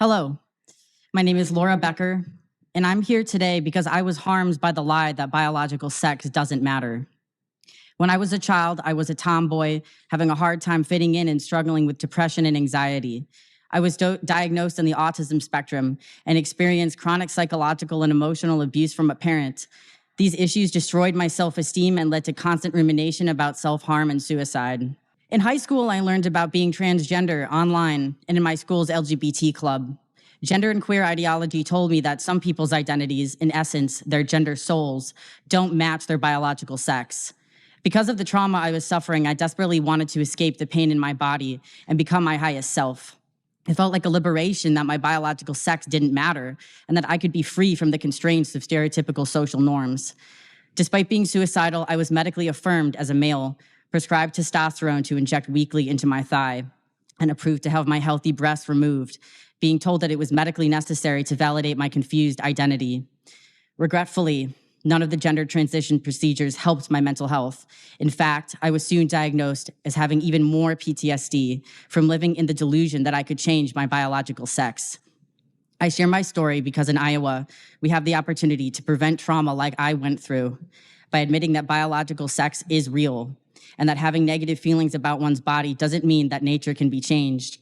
Hello, my name is Laura Becker, and I'm here today because I was harmed by the lie that biological sex doesn't matter. When I was a child, I was a tomboy, having a hard time fitting in and struggling with depression and anxiety. I was diagnosed on the autism spectrum and experienced chronic psychological and emotional abuse from a parent. These issues destroyed my self-esteem and led to constant rumination about self-harm and suicide. In high school, I learned about being transgender online and in my school's LGBT club. Gender and queer ideology told me that some people's identities, in essence, their gender souls, don't match their biological sex. Because of the trauma I was suffering, I desperately wanted to escape the pain in my body and become my highest self. It felt like a liberation that my biological sex didn't matter and that I could be free from the constraints of stereotypical social norms. Despite being suicidal, I was medically affirmed as a male, prescribed testosterone to inject weekly into my thigh, and approved to have my healthy breasts removed, being told that it was medically necessary to validate my confused identity. Regretfully, none of the gender transition procedures helped my mental health. In fact, I was soon diagnosed as having even more PTSD from living in the delusion that I could change my biological sex. I share my story because in Iowa, we have the opportunity to prevent trauma like I went through by admitting that biological sex is real and that having negative feelings about one's body doesn't mean that nature can be changed.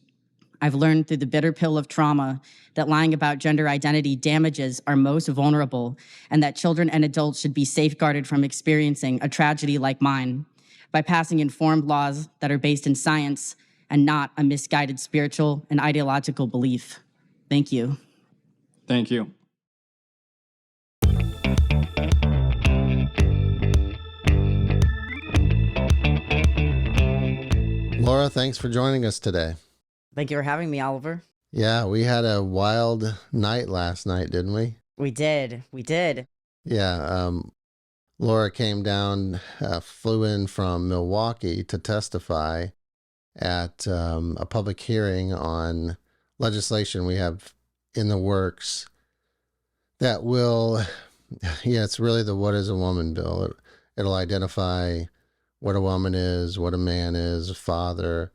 I've learned through the bitter pill of trauma that lying about gender identity damages our most vulnerable and that children and adults should be safeguarded from experiencing a tragedy like mine by passing informed laws that are based in science and not a misguided spiritual and ideological belief. Thank you. Thank you. Laura, thanks for joining us today. Thank you for having me, Oliver. Yeah, we had a wild night last night, didn't we? We did. Yeah, Laura came down, flew in from Milwaukee to testify at a public hearing on legislation we have in the works that will, it's really the What is a Woman bill. It'll identify what a woman is, what a man is, a father,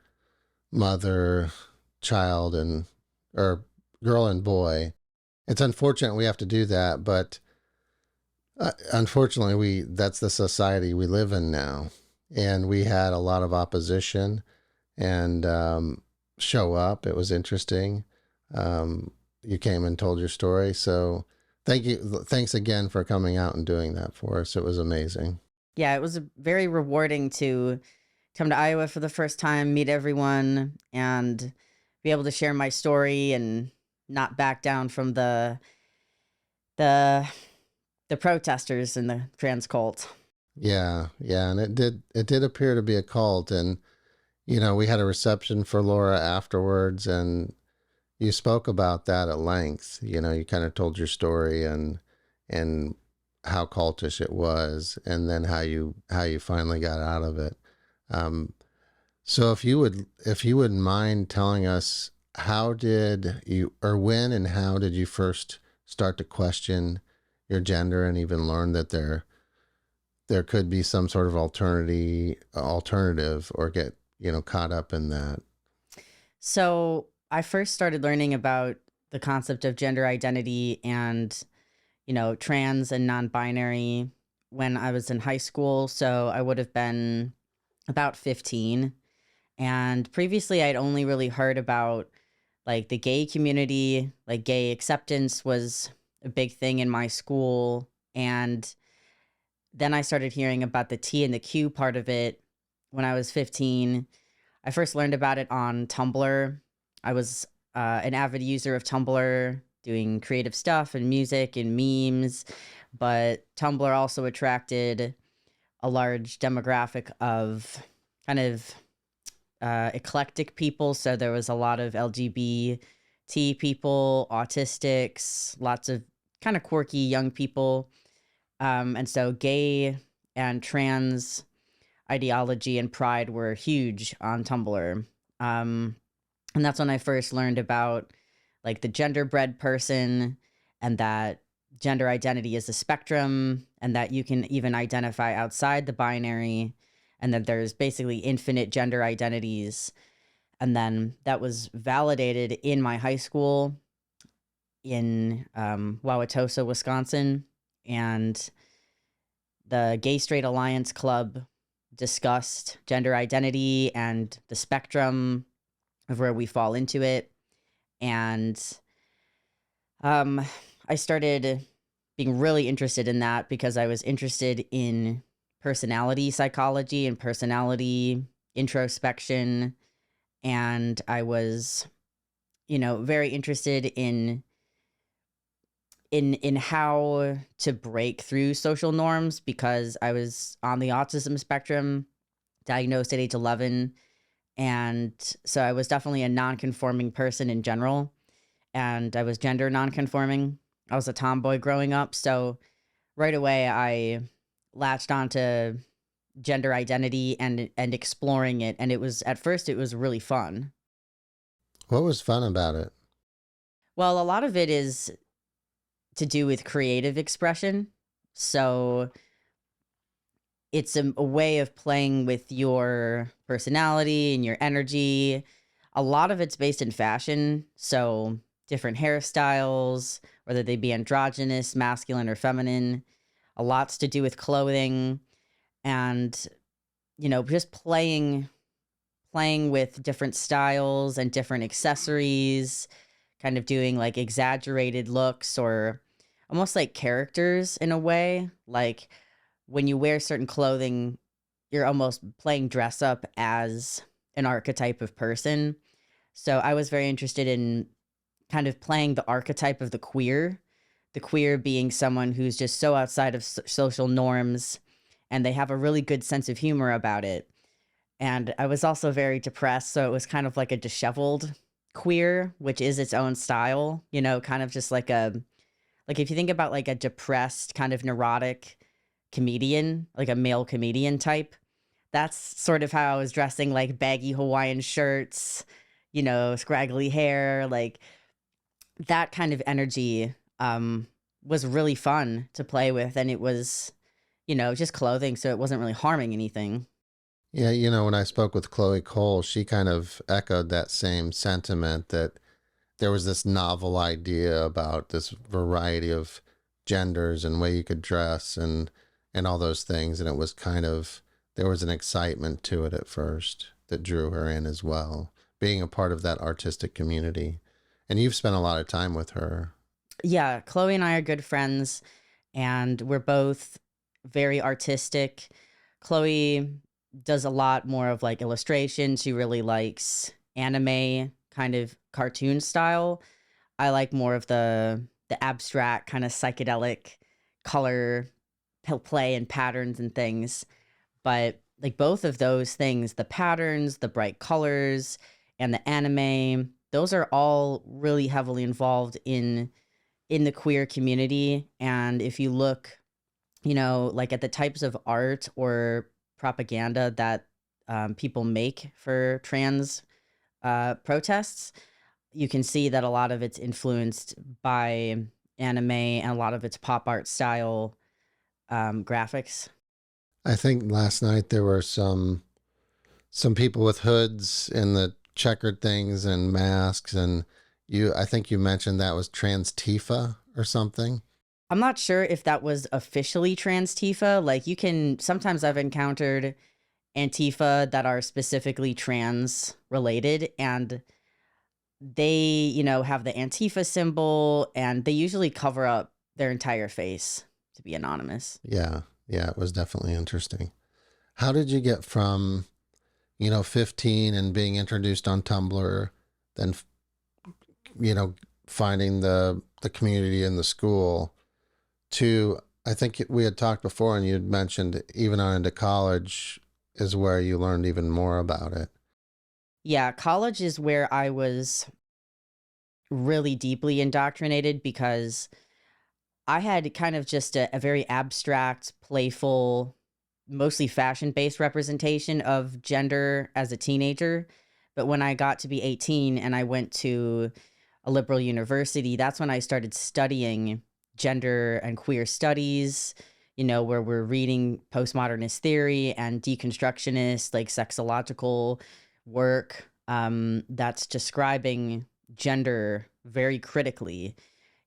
mother, child, or girl and boy. It's unfortunate we have to do that, but unfortunately that's the society we live in now. And we had a lot of opposition and show up. It was interesting. You came and told your story. So thank you. Thanks again for coming out and doing that for us. It was amazing. Yeah, it was very rewarding to come to Iowa for the first time, meet everyone, and be able to share my story and not back down from the protesters in the trans cult. Yeah, and it did appear to be a cult, and we had a reception for Laura afterwards, and you spoke about that at length. You kind of told your story and how cultish it was, and then how you finally got out of it. So if you wouldn't mind telling us, how did you, or when and how did you first start to question your gender and even learn that there could be some sort of alternative or get caught up in that? So I first started learning about the concept of gender identity and trans and non-binary when I was in high school. So I would have been about 15. And previously I'd only really heard about like the gay community, like gay acceptance was a big thing in my school. And then I started hearing about the T and the Q part of it when I was 15. I first learned about it on Tumblr. I was an avid user of Tumblr, doing creative stuff and music and memes, but Tumblr also attracted a large demographic of kind of eclectic people. So there was a lot of LGBT people, autistics, lots of kind of quirky young people. And so gay and trans ideology and pride were huge on Tumblr. And that's when I first learned about like the genderbread person, and that gender identity is a spectrum, and that you can even identify outside the binary, and that there's basically infinite gender identities. And then that was validated in my high school in Wauwatosa, Wisconsin, and the Gay Straight Alliance Club discussed gender identity and the spectrum of where we fall into it. And I started being really interested in that because I was interested in personality psychology and personality introspection. And I was, very interested in how to break through social norms because I was on the autism spectrum, diagnosed at age 11. And so I was definitely a non-conforming person in general. And I was gender non-conforming. I was a tomboy growing up. So right away, I latched onto gender identity and exploring it. And at first, it was really fun. What was fun about it? Well, a lot of it is to do with creative expression. So it's a way of playing with your personality and your energy. A lot of it's based in fashion. So different hairstyles, whether they be androgynous, masculine, or feminine. A lot's to do with clothing and, just playing with different styles and different accessories, kind of doing like exaggerated looks or almost like characters in a way. Like when you wear certain clothing, you're almost playing dress up as an archetype of person. So I was very interested in kind of playing the archetype of the queer being someone who's just so outside of social norms and they have a really good sense of humor about it. And I was also very depressed. So it was kind of like a disheveled queer, which is its own style, kind of just like if you think about like a depressed kind of neurotic comedian, like a male comedian type, that's sort of how I was dressing, like baggy Hawaiian shirts, scraggly hair, like that kind of energy was really fun to play with. And it was, just clothing. So it wasn't really harming anything. Yeah, when I spoke with Chloe Cole, she kind of echoed that same sentiment that there was this novel idea about this variety of genders and way you could dress and all those things, and it was kind of there was an excitement to it at first that drew her in as well, being a part of that artistic community. And you've spent a lot of time with her. Yeah, Chloe and I are good friends, and we're both very artistic. Chloe does a lot more of like illustration. She really likes anime kind of cartoon style. I like more of the abstract kind of psychedelic color play and patterns and things. But like both of those things, the patterns, the bright colors, and the anime, those are all really heavily involved in the queer community. And if you look, like at the types of art or propaganda that people make for trans protests, you can see that a lot of it's influenced by anime and a lot of it's pop art style graphics. I think last night there were some people with hoods and the checkered things and masks, and I think you mentioned that was trans Tifa or something. I'm not sure if that was officially trans Tifa. Like sometimes I've encountered Antifa that are specifically trans related, and they, have the Antifa symbol and they usually cover up their entire face to be anonymous. Yeah, it was definitely interesting. How did you get from 15 and being introduced on Tumblr, then finding the community in the school, to I think we had talked before and you'd mentioned even on into college is where you learned even more about it. Yeah, college is where I was really deeply indoctrinated because I had kind of just a very abstract, playful, mostly fashion-based representation of gender as a teenager. But when I got to be 18 and I went to a liberal university, that's when I started studying gender and queer studies, where we're reading postmodernist theory and deconstructionist, like sexological work that's describing gender very critically.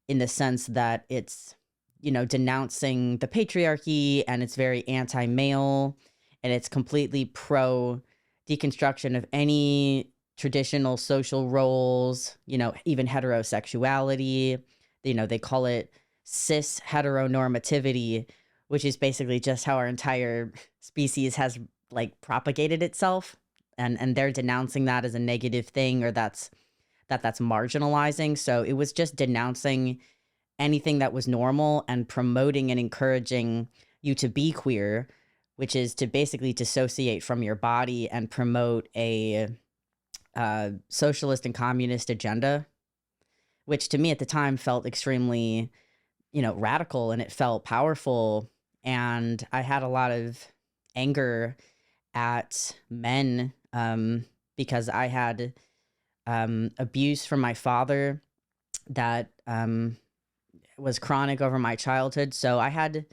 in the sense that it's, denouncing the patriarchy, and it's very anti-male, and it's completely pro deconstruction of any traditional social roles, even heterosexuality. They call it cis heteronormativity, which is basically just how our entire species has like propagated itself. And they're denouncing that as a negative thing, or that's marginalizing. So it was just denouncing anything that was normal and promoting and encouraging you to be queer, which is to basically dissociate from your body and promote a socialist and communist agenda, which to me at the time felt extremely, radical, and it felt powerful. And I had a lot of anger at men because I had abuse from my father that was chronic over my childhood. So I had,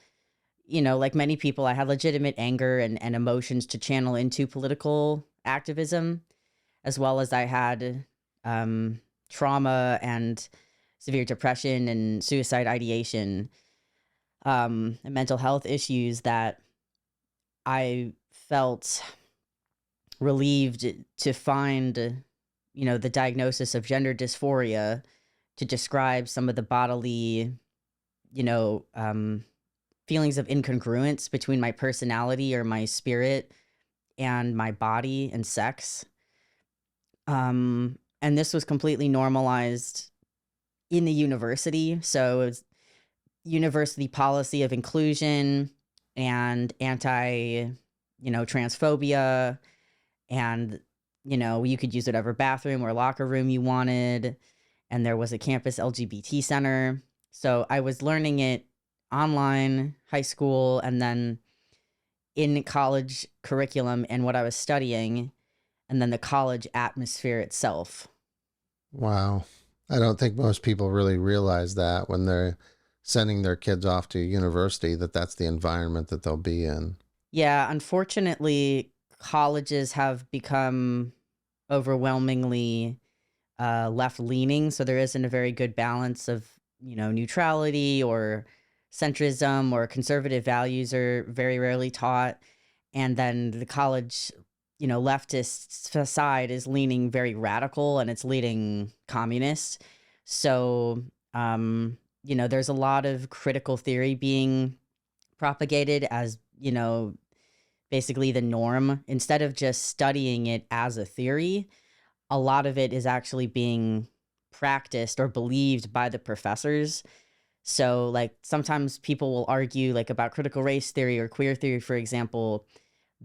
like many people, I had legitimate anger and emotions to channel into political activism, as well as I had trauma and severe depression and suicide ideation, and mental health issues that I felt relieved to find, the diagnosis of gender dysphoria to describe some of the bodily, feelings of incongruence between my personality or my spirit and my body and sex. And this was completely normalized in the university. So it was university policy of inclusion and anti, transphobia, and, you could use whatever bathroom or locker room you wanted. And there was a campus LGBT center. So I was learning it online, high school, and then in college curriculum and what I was studying, and then the college atmosphere itself. Wow. I don't think most people really realize that when they're sending their kids off to university, that that's the environment that they'll be in. Yeah, unfortunately, colleges have become overwhelmingly left-leaning, so there isn't a very good balance of, neutrality or centrism, or conservative values are very rarely taught. And then the college, leftist side is leaning very radical, and it's leaning communist. So, there's a lot of critical theory being propagated as, basically the norm. Instead of just studying it as a theory, a lot of it is actually being practiced or believed by the professors. So like sometimes people will argue like about critical race theory or queer theory, for example,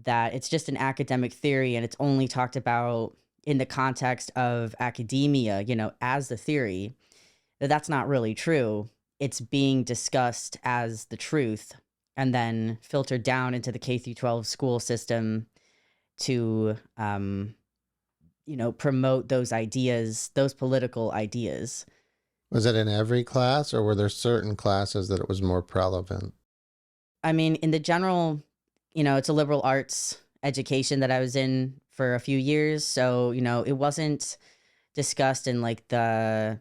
that it's just an academic theory and it's only talked about in the context of academia, as the theory. That's not really true. It's being discussed as the truth and then filtered down into the K through 12 school system to promote those ideas, those political ideas. Was it in every class, or were there certain classes that it was more relevant? I mean, in the general, it's a liberal arts education that I was in for a few years. So, it wasn't discussed in like the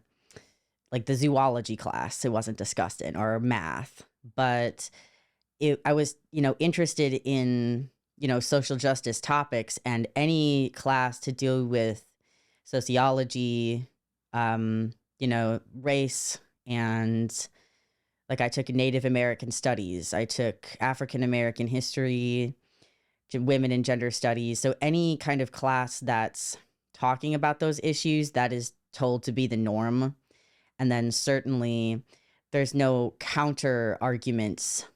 zoology class. It wasn't discussed in, or math, but I was, interested in, social justice topics, and any class to deal with sociology, race, and like I took Native American studies, I took African American history, women and gender studies. So any kind of class that's talking about those issues, that is told to be the norm. And then certainly there's no counter arguments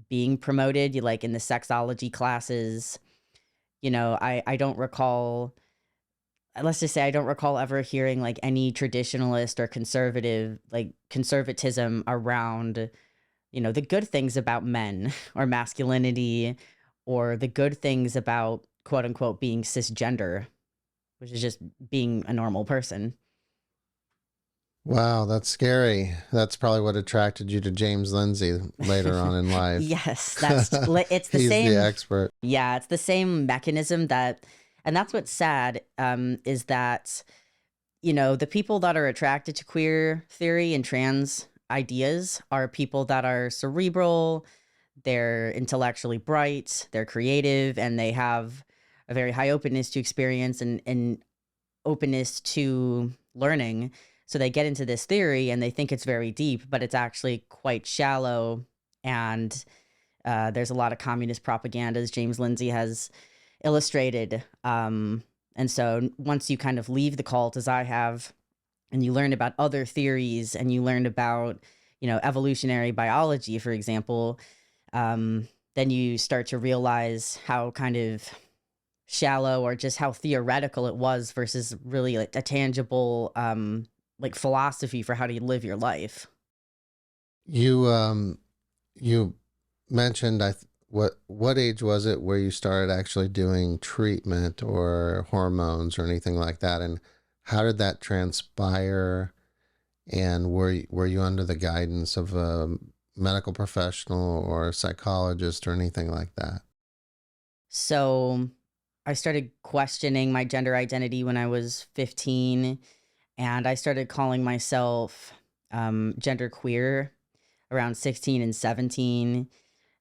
being promoted, like in the sexology classes. I don't recall, let's just say I don't recall ever hearing like any traditionalist or conservative, like conservatism around, the good things about men or masculinity, or the good things about quote unquote being cisgender, which is just being a normal person. Wow, that's scary. That's probably what attracted you to James Lindsay later on in life. Yes, it's the He's same. the expert. Yeah, it's the same mechanism and that's what's sad, is that, the people that are attracted to queer theory and trans ideas are people that are cerebral, they're intellectually bright, they're creative, and they have a very high openness to experience and openness to learning. So they get into this theory and they think it's very deep, but it's actually quite shallow. And there's a lot of communist propaganda, as James Lindsay has illustrated. And so once you kind of leave the cult, as I have, and you learn about other theories and you learn about, evolutionary biology, for example, then you start to realize how kind of shallow or just how theoretical it was versus really like a tangible like philosophy for how to live your life. You mentioned what age was it where you started actually doing treatment or hormones or anything like that, and how did that transpire? And were you under the guidance of a medical professional or a psychologist or anything like that? So I started questioning my gender identity when I was 15, and I started calling myself gender queer around 16 and 17.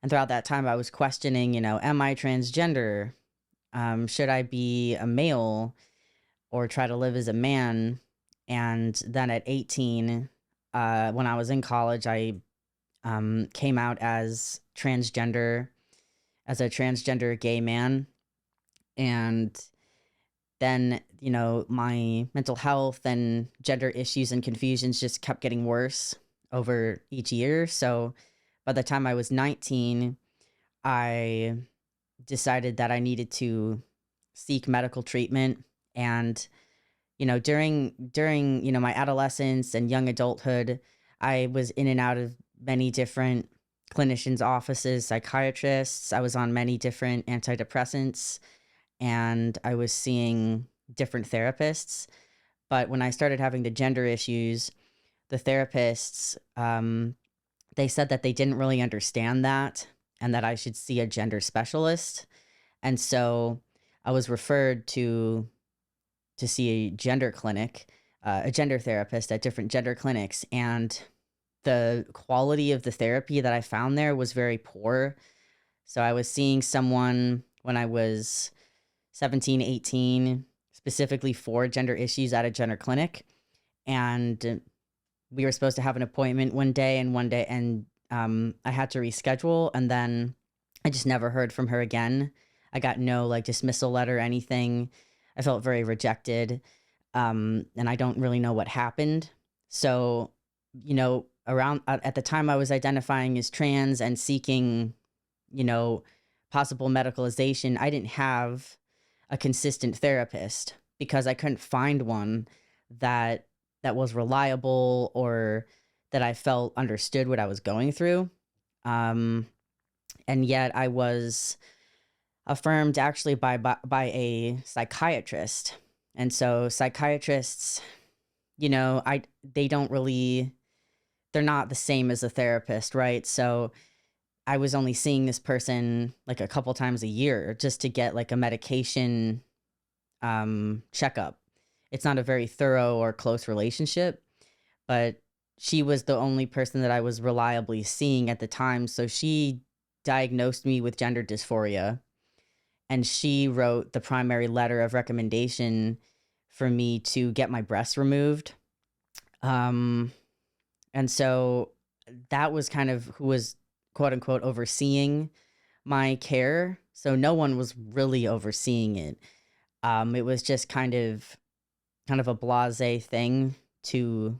And throughout that time, I was questioning, am I transgender? Should I be a male or try to live as a man? And then at 18, when I was in college, I came out as transgender, as a transgender gay man. And then, my mental health and gender issues and confusions just kept getting worse over each year. So by the time I was 19, I decided that I needed to seek medical treatment. And, during, my adolescence and young adulthood, I was in and out of many different clinicians' offices, psychiatrists. I was on many different antidepressants and I was seeing different therapists. But when I started having the gender issues, the therapists, they said that they didn't really understand that and that I should see a gender specialist. And so I was referred to see a gender clinic, a gender therapist at different gender clinics. And the quality of the therapy that I found there was very poor. So I was seeing someone when I was 17, 18, specifically for gender issues at a gender clinic. And we were supposed to have an appointment one day, and I had to reschedule. And then I just never heard from her again. I got no like dismissal letter or anything. I felt very rejected. And I don't really know what happened. So, around at the time I was identifying as trans and seeking, possible medicalization, I didn't have a consistent therapist because I couldn't find one that was reliable or that I felt understood what I was going through. And yet I was affirmed actually by a psychiatrist. And so psychiatrists, they don't really, they're not the same as a therapist, right? So I was only seeing this person like a couple times a year just to get like a medication checkup. It's not a very thorough or close relationship, but she was the only person that I was reliably seeing at the time. So she diagnosed me with gender dysphoria, and she wrote the primary letter of recommendation for me to get my breasts removed. And so that was kind of who was quote unquote overseeing my care. So no one was really overseeing it. It was just kind of a blasé thing to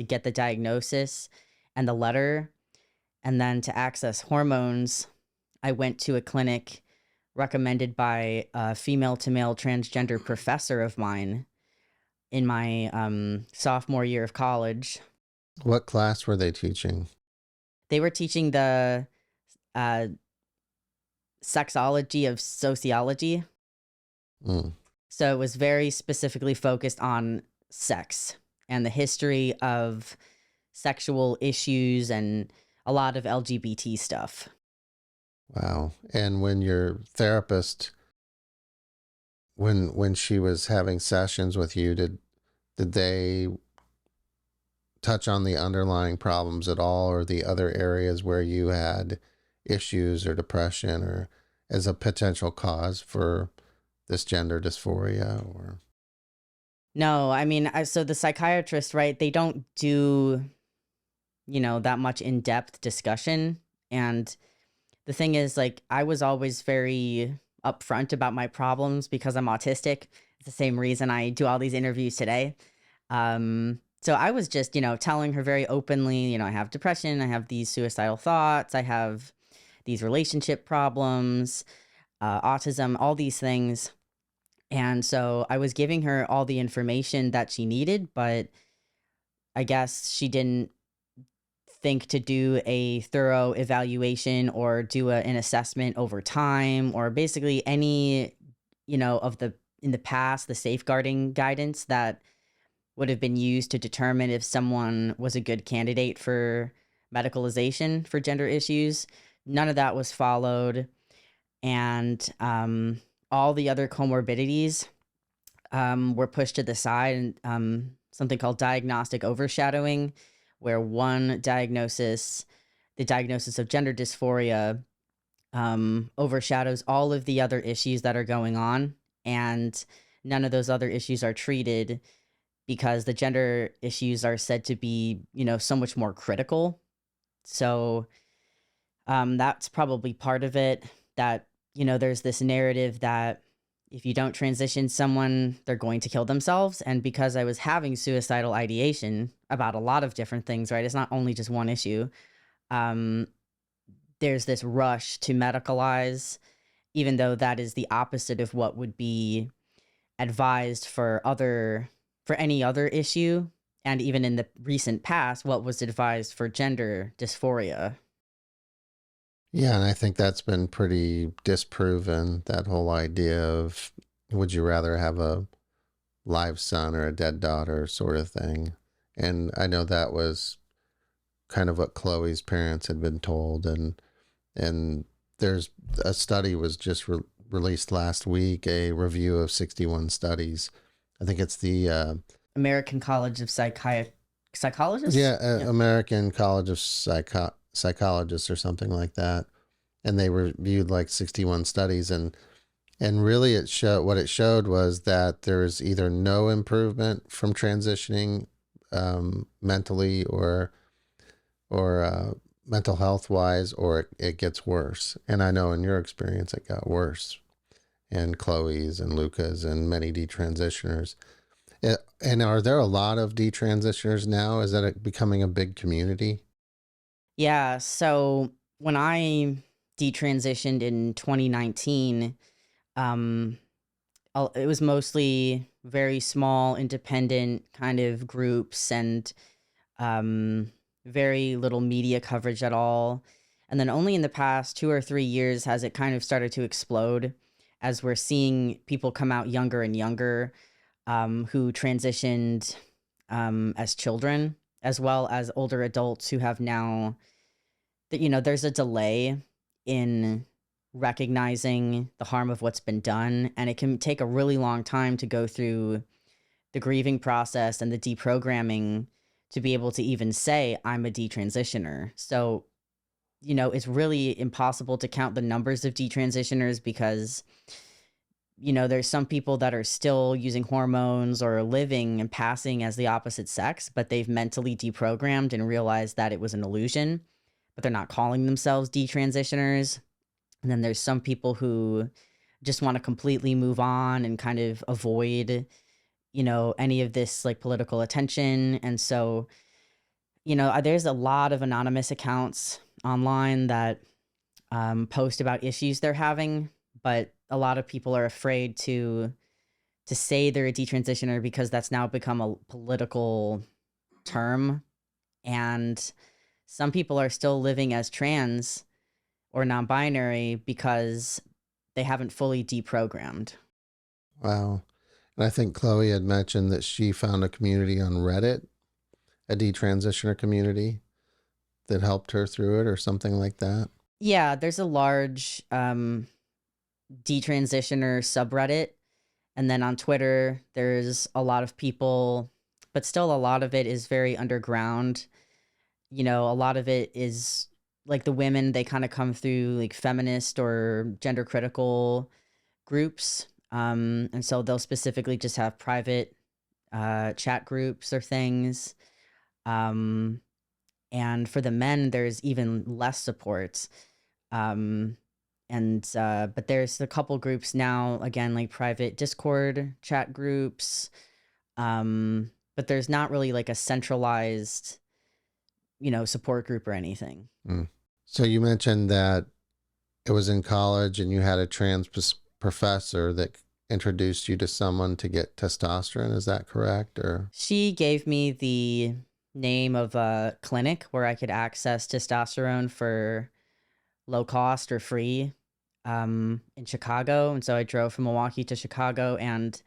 get the diagnosis and the letter. And then to access hormones, I went to a clinic recommended by a female to male transgender professor of mine in my sophomore year of college. What class were they teaching? They were teaching the sexology of sociology. Mm. So it was very specifically focused on sex and the history of sexual issues and a lot of LGBT stuff. Wow. And when your therapist, when she was having sessions with you, Did they touch on the underlying problems at all, or the other areas where you had issues or depression, or as a potential cause for this gender dysphoria? Or No, I mean, so the psychiatrist, right? They don't do, that much in-depth discussion. And the thing is, like, I was always very upfront about my problems because I'm autistic. It's the same reason I do all these interviews today. So I was just, telling her very openly, I have depression, I have these suicidal thoughts, I have these relationship problems, autism, all these things. And so I was giving her all the information that she needed, but I guess she didn't think to do a thorough evaluation or do an assessment over time, or basically any, of the in the past, the safeguarding guidance that would have been used to determine if someone was a good candidate for medicalization for gender issues. None of that was followed. And all the other comorbidities were pushed to the side, and something called diagnostic overshadowing, where one diagnosis, the diagnosis of gender dysphoria, overshadows all of the other issues that are going on. And none of those other issues are treated because the gender issues are said to be, so much more critical. So that's probably part of it, that, there's this narrative that if you don't transition someone, they're going to kill themselves. And because I was having suicidal ideation about a lot of different things, right? It's not only just one issue. There's this rush to medicalize, even though that is the opposite of what would be advised for any other issue. And even in the recent past, what was advised for gender dysphoria. yeah, and I think that's been pretty disproven, that whole idea of would you rather have a live son or a dead daughter sort of thing. And I know that was kind of what Chloe's parents had been told. And there's a study was just released last week, a review of 61 studies. I think it's the American College of Psychologists? American College of Psychologists or something like that. And they reviewed like 61 studies, and really what it showed was that there is either no improvement from transitioning mentally or mental health wise, or it gets worse. And I know in your experience it got worse, and Chloe's and Luca's and many detransitioners. And are there a lot of detransitioners now? Is that becoming a big community? Yeah. So when I detransitioned in 2019, it was mostly very small, independent kind of groups, and very little media coverage at all. And then only in the past 2 or 3 years has it kind of started to explode, as we're seeing people come out younger and younger, who transitioned as children, as well as older adults who have now, there's a delay in recognizing the harm of what's been done. And it can take a really long time to go through the grieving process and the deprogramming to be able to even say, I'm a detransitioner. So, it's really impossible to count the numbers of detransitioners because, there's some people that are still using hormones or living and passing as the opposite sex, but they've mentally deprogrammed and realized that it was an illusion, but they're not calling themselves detransitioners. And then there's some people who just want to completely move on and kind of avoid, any of this like political attention. And so, there's a lot of anonymous accounts online that post about issues they're having, but a lot of people are afraid to say they're a detransitioner because that's now become a political term. And some people are still living as trans or non-binary because they haven't fully deprogrammed. Wow. And I think Chloe had mentioned that she found a community on Reddit, a detransitioner community that helped her through it or something like that. Yeah, there's a large detransitioner subreddit. And then on Twitter, there's a lot of people but still a lot of it is very underground. A lot of it is like the women, they kind of come through like feminist or gender critical groups. And so they'll specifically just have private chat groups or things. Um, and for the men, there's even less support. Um, but there's a couple groups now, again, like private Discord chat groups. But there's not really like a centralized, support group or anything. Mm. So you mentioned that it was in college and you had a professor that introduced you to someone to get testosterone. Is that correct? Or She gave me the name of a clinic where I could access testosterone for low cost or free in Chicago. And so I drove from Milwaukee to Chicago and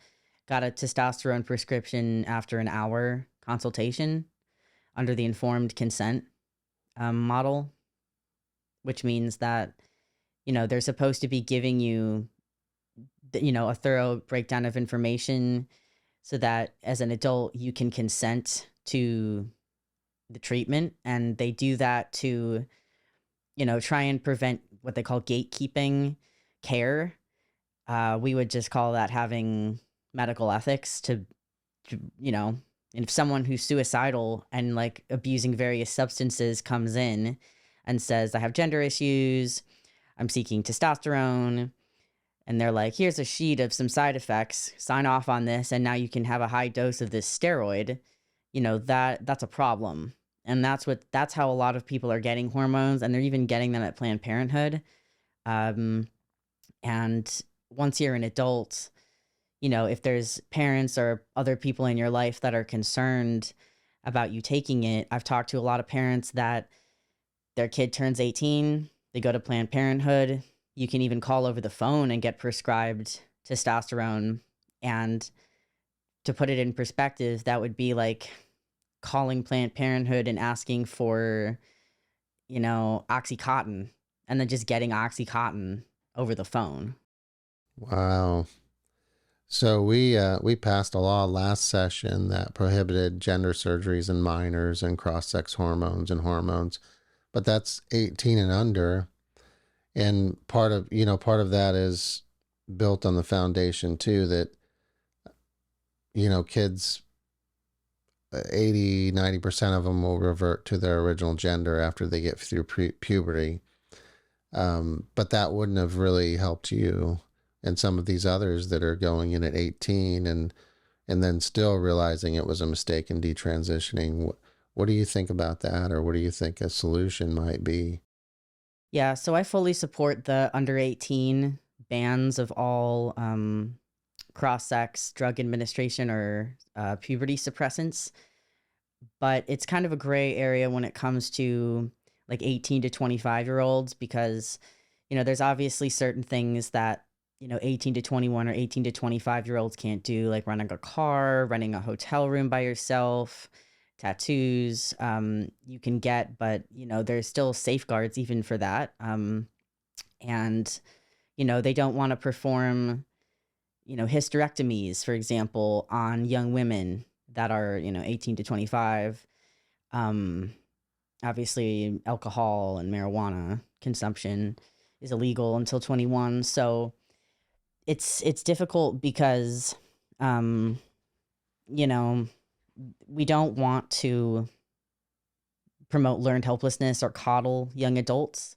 got a testosterone prescription after an hour consultation under the informed consent model, which means that, they're supposed to be giving you, a thorough breakdown of information so that as an adult, you can consent to the treatment. And they do that to, try and prevent what they call gatekeeping care. We would just call that having medical ethics and if someone who's suicidal and like abusing various substances comes in and says, I have gender issues, I'm seeking testosterone, and they're like, here's a sheet of some side effects, sign off on this, and now you can have a high dose of this steroid, that's a problem. And that's how a lot of people are getting hormones, and they're even getting them at Planned Parenthood. And once you're an adult, if there's parents or other people in your life that are concerned about you taking it, I've talked to a lot of parents that their kid turns 18, they go to Planned Parenthood. You can even call over the phone and get prescribed testosterone. And to put it in perspective, that would be like calling Planned Parenthood and asking for, Oxycontin, and then just getting Oxycontin over the phone. wow. So we passed a law last session that prohibited gender surgeries in minors and cross-sex hormones and hormones, but that's 18 and under. And part of that is built on the foundation too, that, kids, 80-90% of them will revert to their original gender after they get through puberty. But that wouldn't have really helped you and some of these others that are going in at 18 and then still realizing it was a mistake and detransitioning. What do you think about that? Or what do you think a solution might be? Yeah, so I fully support the under 18 bans of all cross-sex drug administration or puberty suppressants. But it's kind of a gray area when it comes to like 18 to 25-year-olds because, there's obviously certain things that, 18 to 21 or 18 to 25-year-olds can't do, like renting a car, renting a hotel room by yourself, tattoos you can get, but, there's still safeguards even for that. And, they don't want to perform, hysterectomies, for example, on young women that are, 18 to 25. Obviously, alcohol and marijuana consumption is illegal until 21. So it's difficult because, we don't want to promote learned helplessness or coddle young adults.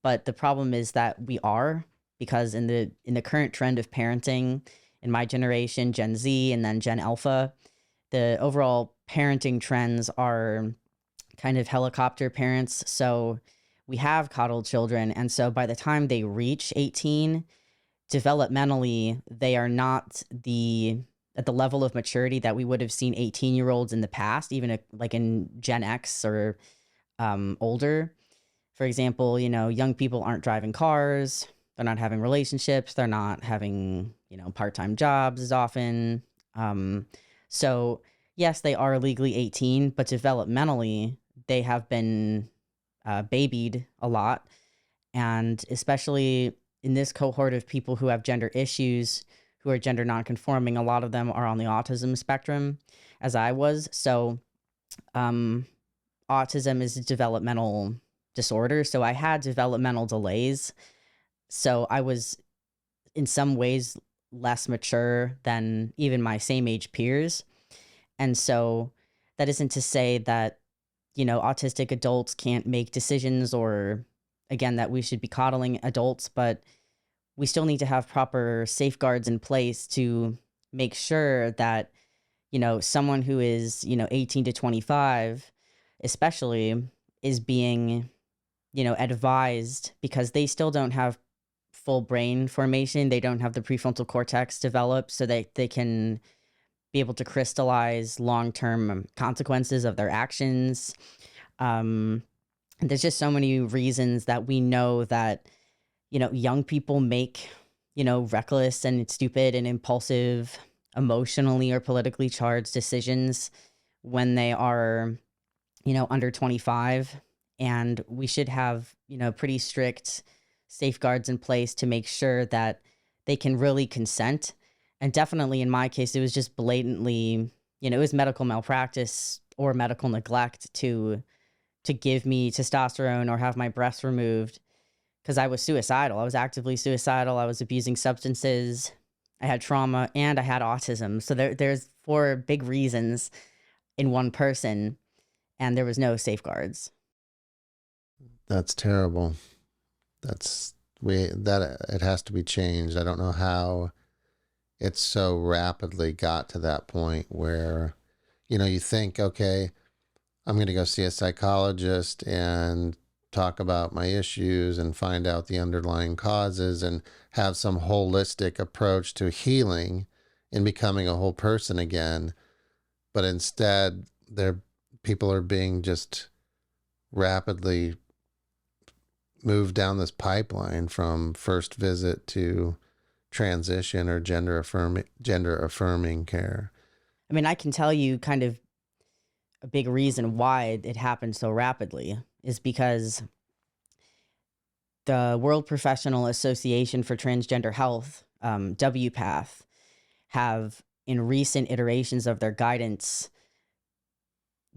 But the problem is that we are, because in the current trend of parenting in my generation, Gen Z and then Gen Alpha, the overall parenting trends are kind of helicopter parents. So we have coddled children. And so by the time they reach 18, developmentally, they are not at the level of maturity that we would have seen 18-year-olds in the past, even like in Gen X or older. For example, young people aren't driving cars, they're not having relationships, they're not having, part-time jobs as often. So yes, they are legally 18, but developmentally, they have been babied a lot. And especially in this cohort of people who have gender issues, who are gender nonconforming, a lot of them are on the autism spectrum, as I was. So um, autism is a developmental disorder. So I had developmental delays. So I was in some ways less mature than even my same age peers. And so that isn't to say that, autistic adults can't make decisions, or again, that we should be coddling adults, but we still need to have proper safeguards in place to make sure that, someone who is, 18 to 25, especially, is being, advised, because they still don't have full brain formation. They don't have the prefrontal cortex developed so they can be able to crystallize long-term consequences of their actions. There's just so many reasons that we know that, young people make, reckless and stupid and impulsive, emotionally or politically charged decisions when they are, under 25. And we should have, pretty strict safeguards in place to make sure that they can really consent. And definitely in my case, it was just blatantly, it was medical malpractice or medical neglect to give me testosterone or have my breasts removed, because I was suicidal. I was actively suicidal. I was abusing substances. I had trauma and I had autism. So there's 4 big reasons in one person, and there was no safeguards. That's terrible. It has to be changed. I don't know how it so rapidly got to that point where, you think, okay, I'm going to go see a psychologist and talk about my issues and find out the underlying causes and have some holistic approach to healing and becoming a whole person again. But instead, people are being just rapidly moved down this pipeline from first visit to transition or gender affirming care. I mean, I can tell you kind of a big reason why it happened so rapidly is because the World Professional Association for Transgender Health, WPATH, have in recent iterations of their guidance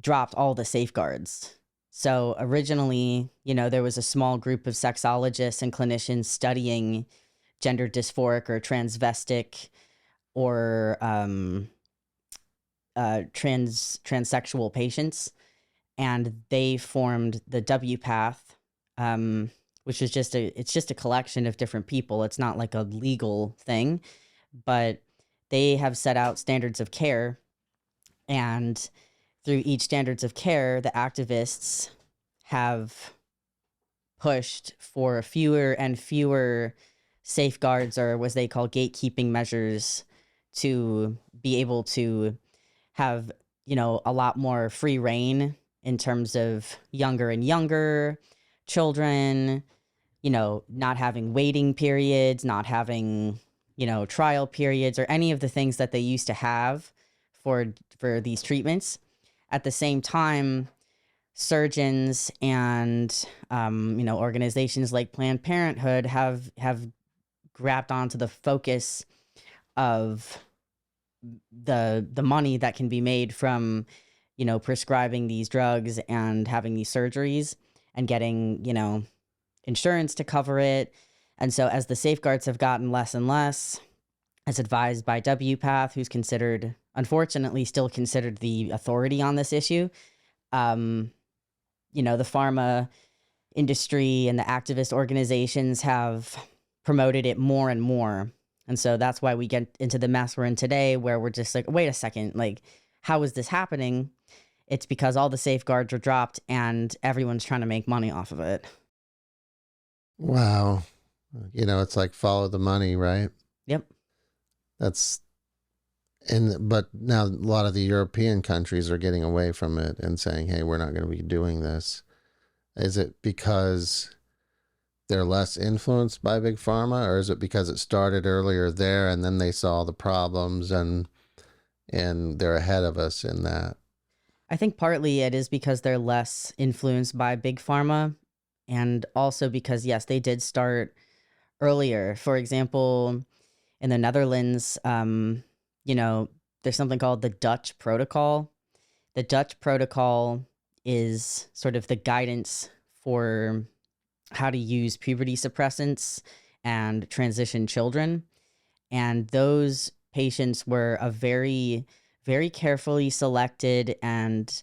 dropped all the safeguards. So originally, there was a small group of sexologists and clinicians studying gender dysphoric or transvestic or transsexual patients, and they formed the WPATH, which is just a collection of different people. It's not like a legal thing, but they have set out standards of care, and through each standards of care, the activists have pushed for fewer and fewer safeguards, or what they call gatekeeping measures, to be able to have, a lot more free reign in terms of younger and younger children, not having waiting periods, not having, trial periods, or any of the things that they used to have for these treatments. At the same time, surgeons and, organizations like Planned Parenthood have grabbed onto the focus of the money that can be made from, prescribing these drugs and having these surgeries and getting, insurance to cover it. And so as the safeguards have gotten less and less, as advised by WPATH, who's unfortunately still considered the authority on this issue, the pharma industry and the activist organizations have promoted it more and more. And so that's why we get into the mess we're in today, where we're just like, wait a second, like, how is this happening? It's because all the safeguards are dropped and everyone's trying to make money off of it. Wow. It's like follow the money, right? Yep. But now a lot of the European countries are getting away from it and saying, hey, we're not going to be doing this. Is it because they're less influenced by big pharma, or is it because it started earlier there and then they saw the problems and they're ahead of us in that? I think partly it is because they're less influenced by big pharma, and also because, yes, they did start earlier. For example, In the Netherlands, there's something called the Dutch Protocol. The Dutch Protocol is sort of the guidance for how to use puberty suppressants and transition children. And those patients were a very, very carefully selected, and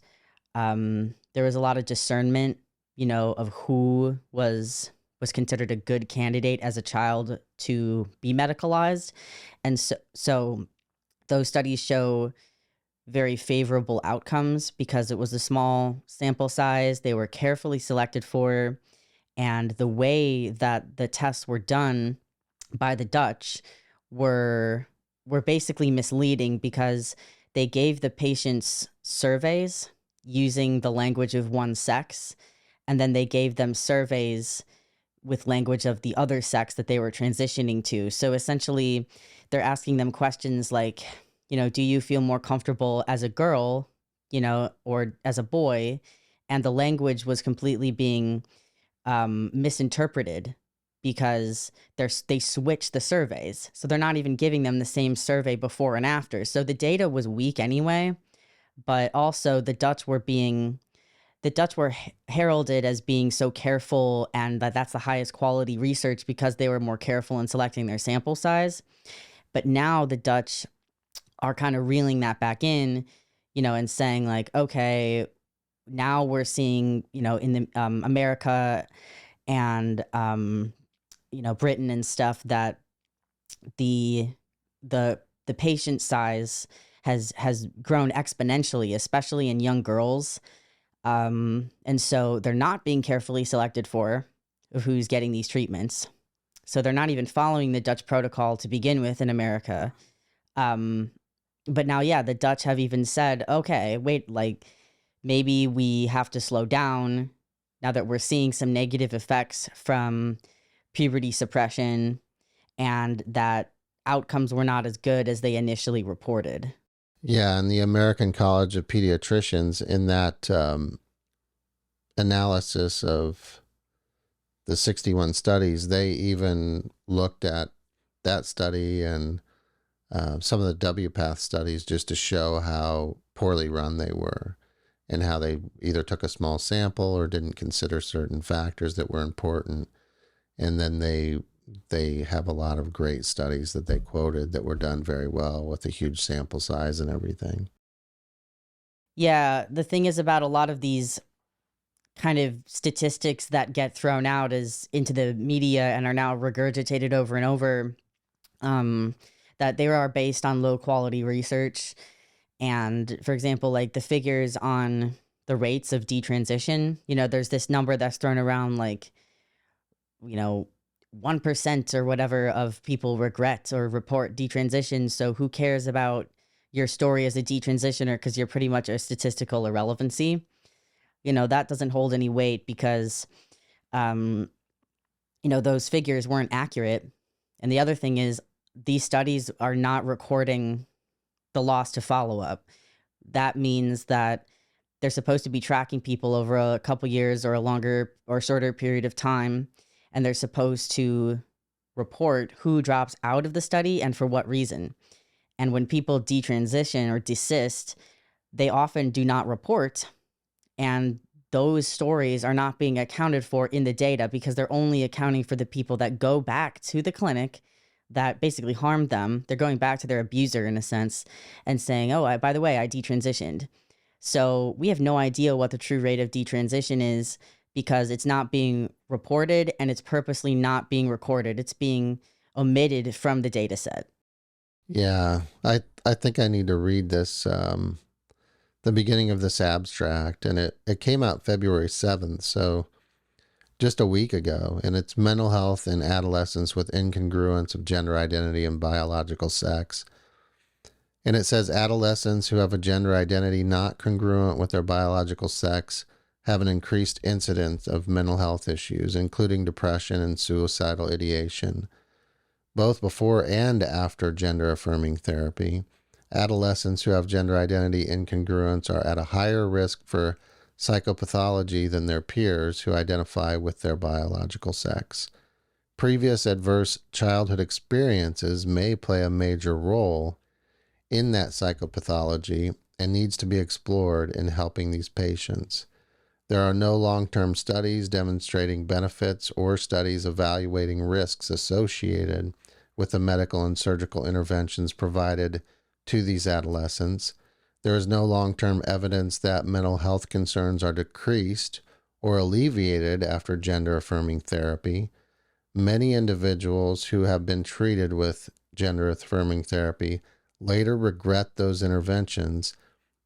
there was a lot of discernment, of who was considered a good candidate as a child to be medicalized. And so those studies show very favorable outcomes because it was a small sample size. They were carefully selected for, and the way that the tests were done by the Dutch were basically misleading because they gave the patients surveys using the language of one sex, and then they gave them surveys with language of the other sex that they were transitioning to. So essentially, they're asking them questions like, do you feel more comfortable as a girl, or as a boy? And the language was completely being misinterpreted because they switched the surveys. So they're not even giving them the same survey before and after. So the data was weak anyway, but also the Dutch were heralded as being so careful, and that's the highest quality research because they were more careful in selecting their sample size. But now the Dutch are kind of reeling that back in, and saying like, okay, now we're seeing, in the America and Britain and stuff, that the patient size has grown exponentially, especially in young girls. And so they're not being carefully selected for who's getting these treatments. So they're not even following the Dutch protocol to begin with in America. But now, the Dutch have even said, okay, wait, like maybe we have to slow down now that we're seeing some negative effects from puberty suppression and that outcomes were not as good as they initially reported. Yeah, and the American College of Pediatricians, in that analysis of the 61 studies, they even looked at that study and some of the WPATH studies just to show how poorly run they were and how they either took a small sample or didn't consider certain factors that were important. And then they have a lot of great studies that they quoted that were done very well with a huge sample size and everything. Yeah, the thing is about a lot of these kind of statistics that get thrown out as into the media and are now regurgitated over and over, that they are based on low quality research. And for example, like the figures on the rates of detransition, there's this number that's thrown around like, 1% or whatever of people regret or report detransition. So who cares about your story as a detransitioner because you're pretty much a statistical irrelevancy? That doesn't hold any weight because, those figures weren't accurate. And the other thing is these studies are not recording the loss to follow-up. That means that they're supposed to be tracking people over a couple years or a longer or shorter period of time, and they're supposed to report who drops out of the study and for what reason. And when people detransition or desist, they often do not report, and those stories are not being accounted for in the data because they're only accounting for the people that go back to the clinic that basically harmed them. They're going back to their abuser in a sense and saying, oh, by the way, I detransitioned. So we have no idea what the true rate of detransition is because it's not being reported and it's purposely not being recorded. It's being omitted from the data set. Yeah, I think I need to read this, the beginning of this abstract, and it came out February 7th, so just a week ago, and it's mental health in adolescents with incongruence of gender identity and biological sex. And it says adolescents who have a gender identity not congruent with their biological sex have an increased incidence of mental health issues, including depression and suicidal ideation, both before and after gender affirming therapy. Adolescents who have gender identity incongruence are at a higher risk for psychopathology than their peers who identify with their biological sex. previous adverse childhood experiences may play a major role in that psychopathology and needs to be explored in helping these patients. There are no long-term studies demonstrating benefits or studies evaluating risks associated with the medical and surgical interventions provided to these adolescents. There is no long-term evidence that mental health concerns are decreased or alleviated after gender-affirming therapy. Many individuals who have been treated with gender-affirming therapy later regret those interventions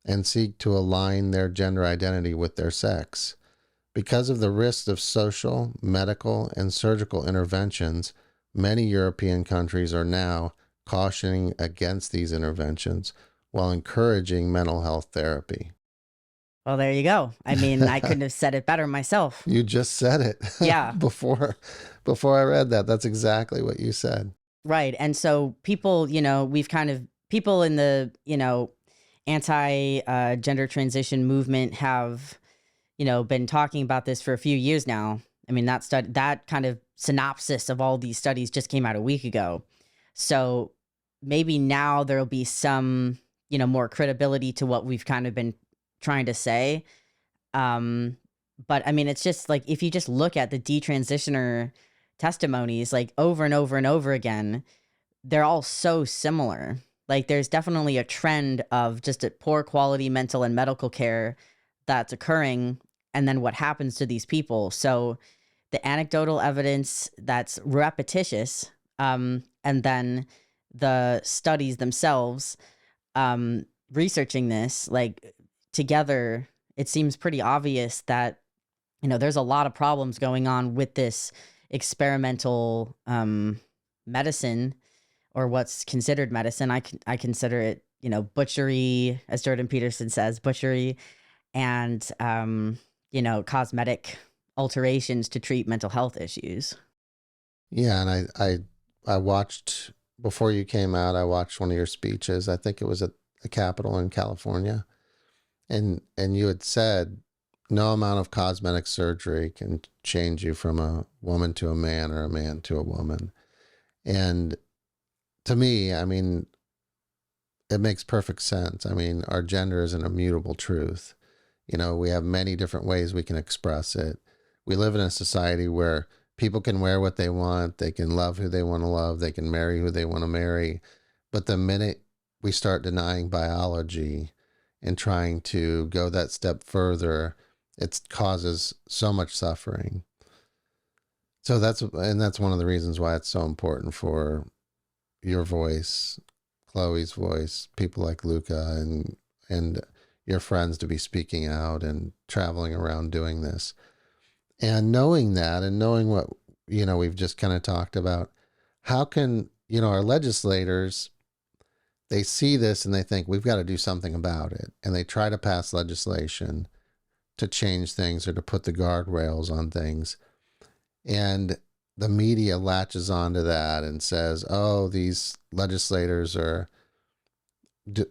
and seek to align their gender identity with their sex. Because of the risks of social, medical, and surgical interventions, many European countries are now cautioning against these interventions while encouraging mental health therapy. Well, there you go. I mean, I couldn't have said it better myself. You just said it. Yeah. before I read that. That's exactly what you said. Right. And so people, people in the, anti gender transition movement have, been talking about this for a few years now. I mean, that kind of synopsis of all these studies just came out a week ago. So maybe now there'll be some, more credibility to what we've kind of been trying to say. But I mean, it's just like, if you just look at the detransitioner testimonies, like over and over and over again, they're all so similar. Like there's definitely a trend of just a poor quality mental and medical care that's occurring, and then what happens to these people. So the anecdotal evidence that's repetitious, and then the studies themselves, researching this, like together, it seems pretty obvious that, there's a lot of problems going on with this experimental medicine, or what's considered medicine. I consider it, butchery, as Jordan Peterson says, butchery, and cosmetic alterations to treat mental health issues. Yeah, and I watched, before you came out, I watched one of your speeches. I think it was at the Capitol in California. And you had said no amount of cosmetic surgery can change you from a woman to a man or a man to a woman. And to me, I mean, it makes perfect sense. I mean, our gender is an immutable truth. We have many different ways we can express it. We live in a society where people can wear what they want, they can love who they want to love, they can marry who they want to marry. But the minute we start denying biology and trying to go that step further, it causes so much suffering. So that's one of the reasons why it's so important for your voice, Chloe's voice, people like Luca and your friends to be speaking out and traveling around doing this. And knowing that, and knowing what, we've just kind of talked about, how can, our legislators, they see this and they think we've got to do something about it. And they try to pass legislation to change things or to put the guardrails on things. And the media latches onto that and says, oh, these legislators are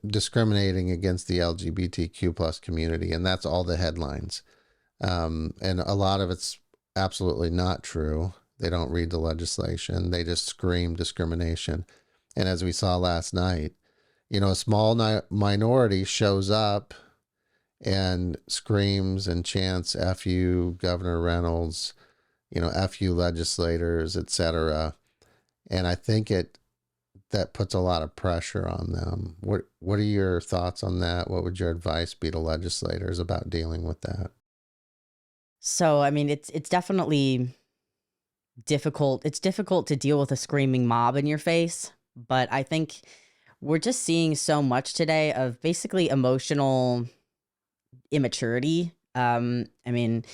discriminating against the LGBTQ plus community. And that's all the headlines. And a lot of it's absolutely not true. They don't read the legislation. They just scream discrimination. And as we saw last night, a small minority shows up and screams and chants, F you, Governor Reynolds, F you legislators, etc. And I think that puts a lot of pressure on them. What are your thoughts on that? What would your advice be to legislators about dealing with that? So, I mean, it's definitely difficult. It's difficult to deal with a screaming mob in your face, but I think we're just seeing so much today of basically emotional immaturity. I mean,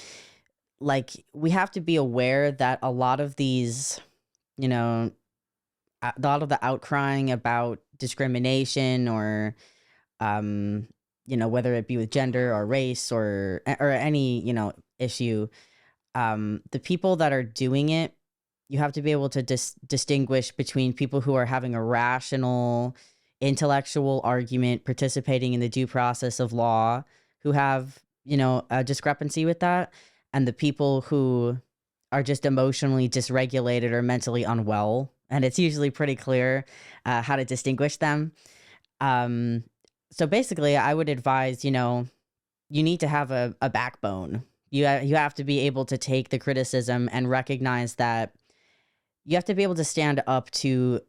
like, we have to be aware that a lot of these, a lot of the outcrying about discrimination, or whether it be with gender or race or any, issue, the people that are doing it, you have to be able to distinguish between people who are having a rational, intellectual argument, participating in the due process of law, who have, a discrepancy with that, and the people who are just emotionally dysregulated or mentally unwell. And it's usually pretty clear how to distinguish them. Um, so basically, I would advise, you need to have a backbone. You have to be able to take the criticism and recognize that you have to be able to stand up to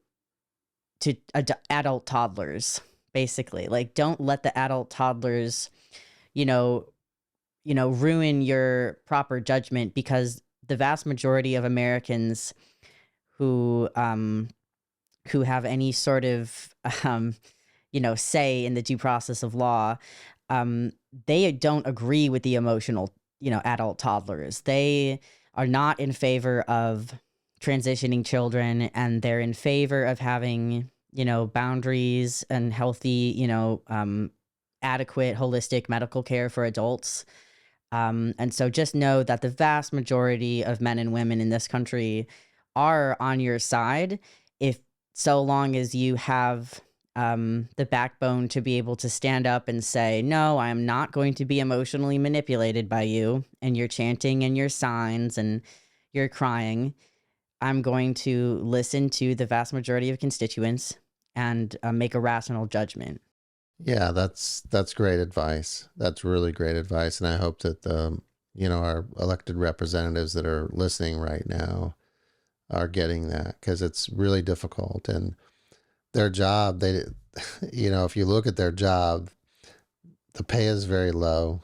adult toddlers, basically. Like, don't let the adult toddlers, you know, ruin your proper judgment, because the vast majority of Americans who have any sort of say in the due process of law, they don't agree with the emotional, adult toddlers. They are not in favor of transitioning children, and they're in favor of having, boundaries and healthy, adequate holistic medical care for adults. And so just know that the vast majority of men and women in this country are on your side, if so long as you have the backbone to be able to stand up and say, no, I am not going to be emotionally manipulated by you and your chanting and your signs and your crying. I'm going to listen to the vast majority of constituents and make a rational judgment. Yeah, that's great advice. That's really great advice, and I hope that our elected representatives that are listening right now are getting that, because it's really difficult. And their job, if you look at their job, the pay is very low.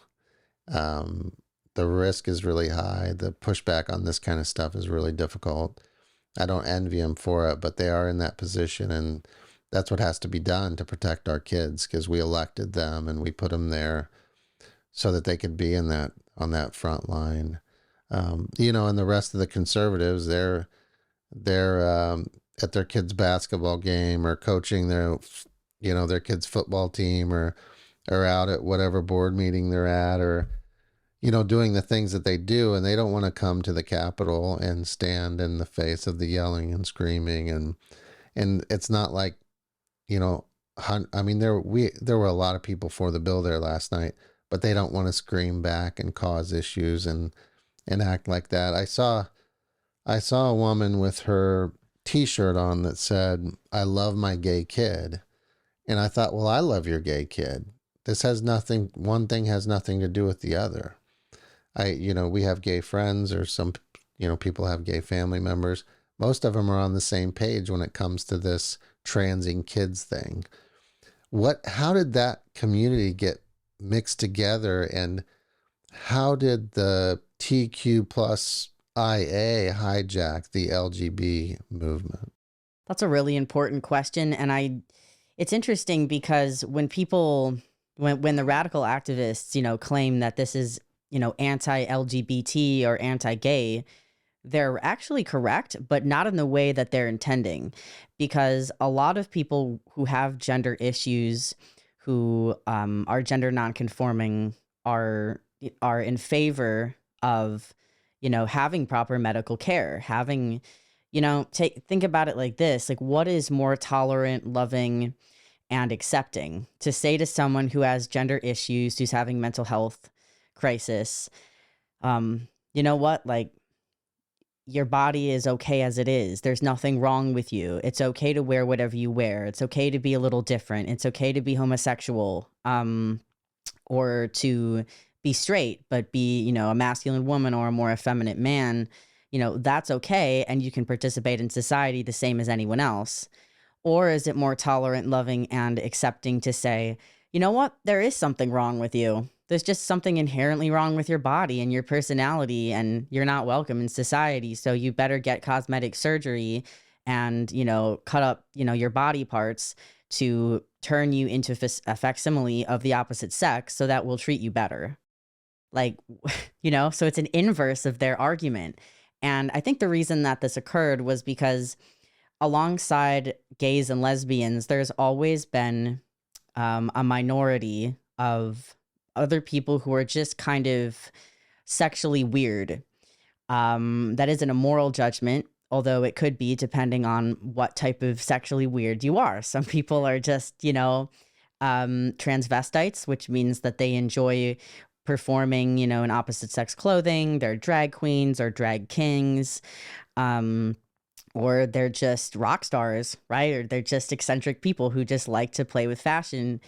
Um, the risk is really high. The pushback on this kind of stuff is really difficult. I don't envy them for it, but they are in that position, and that's what has to be done to protect our kids, because we elected them and we put them there so that they could be on that front line. And the rest of the conservatives, they're at their kids' basketball game, or coaching their kids' football team, or out at whatever board meeting they're at, or doing the things that they do, and they don't want to come to the Capitol and stand in the face of the yelling and screaming. And it's not like, there were a lot of people for the bill there last night, but they don't want to scream back and cause issues and act like that. I saw a woman with her T-shirt on that said, "I love my gay kid," and I thought, well, I love your gay kid. One thing has nothing to do with the other. We have gay friends, or some, people have gay family members. Most of them are on the same page when it comes to this transing kids thing. How did that community get mixed together, and how did the TQ plus IA hijack the LGB movement? That's a really important question. And it's interesting because when the radical activists, claim that this is, anti-LGBT or anti-gay, they're actually correct, but not in the way that they're intending. Because a lot of people who have gender issues, who are gender nonconforming, are in favor of, having proper medical care, having, think about it like this: like, what is more tolerant, loving, and accepting? To say to someone who has gender issues, who's having mental health crisis, you know what, like, your body is okay as it is. There's nothing wrong with you. It's okay to wear whatever you wear. It's okay to be a little different. It's okay to be homosexual, or to be straight, but be, a masculine woman or a more effeminate man. That's okay. And you can participate in society the same as anyone else. Or is it more tolerant, loving, and accepting to say, you know what, there is something wrong with you. There's just something inherently wrong with your body and your personality, and you're not welcome in society. So you better get cosmetic surgery and, cut up, your body parts to turn you into a facsimile of the opposite sex, so that will treat you better. Like, so it's an inverse of their argument. And I think the reason that this occurred was because alongside gays and lesbians, there's always been a minority of other people who are just kind of sexually weird. That isn't a moral judgment, although it could be, depending on what type of sexually weird you are. Some people are just, transvestites, which means that they enjoy performing, in opposite sex clothing. They're drag queens or drag kings, or they're just rock stars, right? Or they're just eccentric people who just like to play with fashion,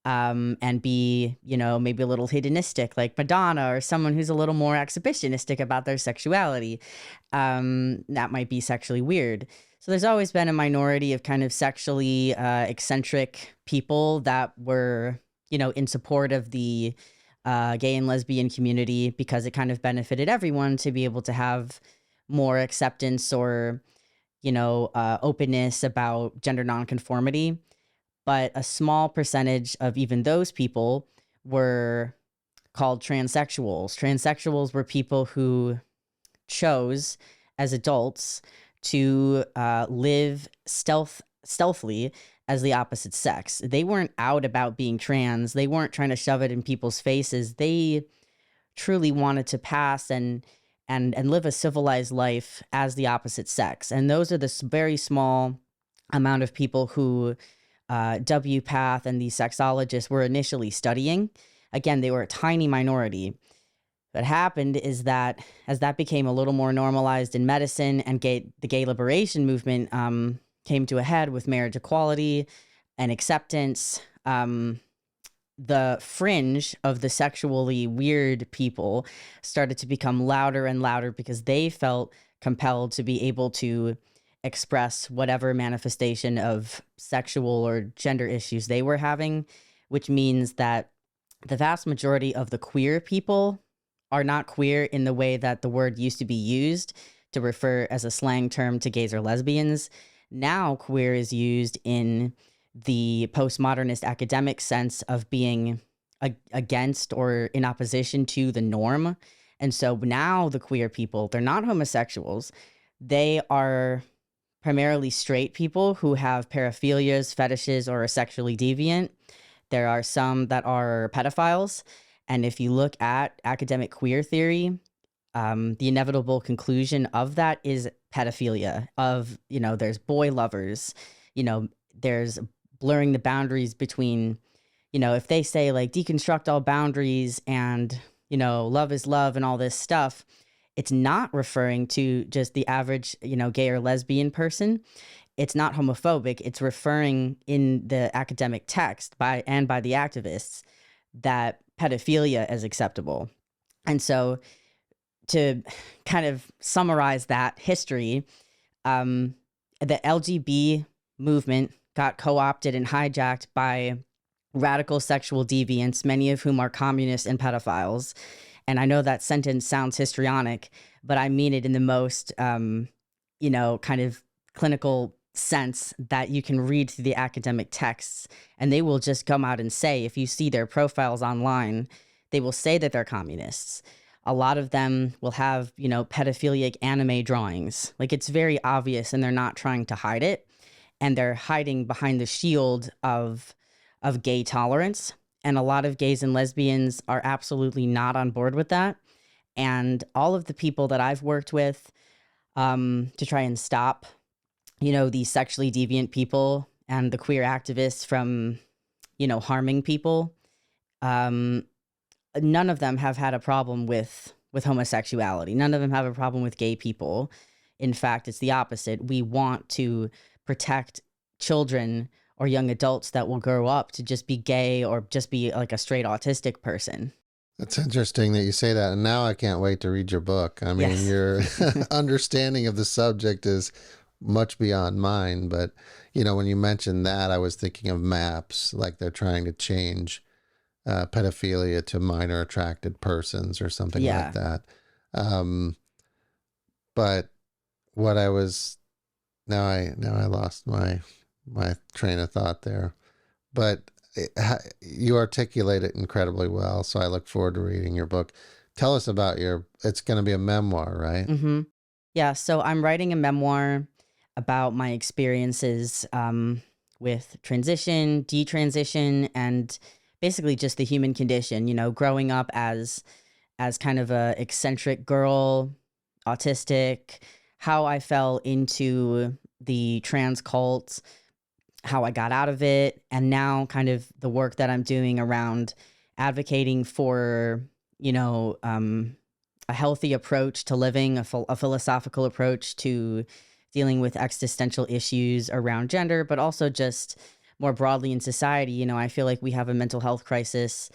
and be, maybe a little hedonistic, like Madonna, or someone who's a little more exhibitionistic about their sexuality. That might be sexually weird. So there's always been a minority of kind of sexually eccentric people that were, in support of the gay and lesbian community, because it kind of benefited everyone to be able to have more acceptance or, openness about gender nonconformity. But a small percentage of even those people were called transsexuals. Transsexuals were people who chose as adults to live stealthily as the opposite sex. They weren't out about being trans. They weren't trying to shove it in people's faces. They truly wanted to pass and live a civilized life as the opposite sex. And those are the very small amount of people who WPATH and these sexologists were initially studying. Again, they were a tiny minority. What happened is that as that became a little more normalized in medicine, and the gay liberation movement came to a head with marriage equality and acceptance, the fringe of the sexually weird people started to become louder and louder, because they felt compelled to be able to express whatever manifestation of sexual or gender issues they were having, which means that the vast majority of the queer people are not queer in the way that the word used to be used to refer as a slang term to gays or lesbians. Now queer is used in the postmodernist academic sense of being against or in opposition to the norm. And so now the queer people, they're not homosexuals. They are primarily straight people who have paraphilias, fetishes, or are sexually deviant. There are some that are pedophiles. And if you look at academic queer theory, the inevitable conclusion of that is pedophilia. There's boy lovers, there's blurring the boundaries between, if they say like deconstruct all boundaries and, love is love and all this stuff, it's not referring to just the average, gay or lesbian person. It's not homophobic. It's referring in the academic text by the activists that pedophilia is acceptable. And so to kind of summarize that history, the LGB movement got co-opted and hijacked by radical sexual deviants, many of whom are communists and pedophiles. And I know that sentence sounds histrionic, but I mean it in the most, kind of clinical sense that you can read through the academic texts. And they will just come out and say, if you see their profiles online, they will say that they're communists. A lot of them will have, pedophilic anime drawings. Like, it's very obvious, and they're not trying to hide it. And they're hiding behind the shield of gay tolerance. And a lot of gays and lesbians are absolutely not on board with that. And all of the people that I've worked with to try and stop, these sexually deviant people and the queer activists from, harming people, none of them have had a problem with homosexuality. None of them have a problem with gay people. In fact, it's the opposite. We want to protect children or young adults that will grow up to just be gay or just be like a straight autistic person. It's interesting that you say that. And now I can't wait to read your book. I mean, Yes. your understanding of the subject is much beyond mine. But, when you mentioned that, I was thinking of maps, like they're trying to change pedophilia to minor attracted persons or something Yeah. like that. But what I was, now I lost my train of thought there. But you articulate it incredibly well. So I look forward to reading your book. Tell us about it's going to be a memoir, right? Mm-hmm. Yeah. So I'm writing a memoir about my experiences with transition, detransition, and basically just the human condition, growing up as kind of a eccentric girl, autistic, how I fell into the trans cult, how I got out of it, and now kind of the work that I'm doing around advocating for you know, a healthy approach to living, a philosophical approach to dealing with existential issues around gender, but also just more broadly in society. You know, I feel like we have a mental health crisis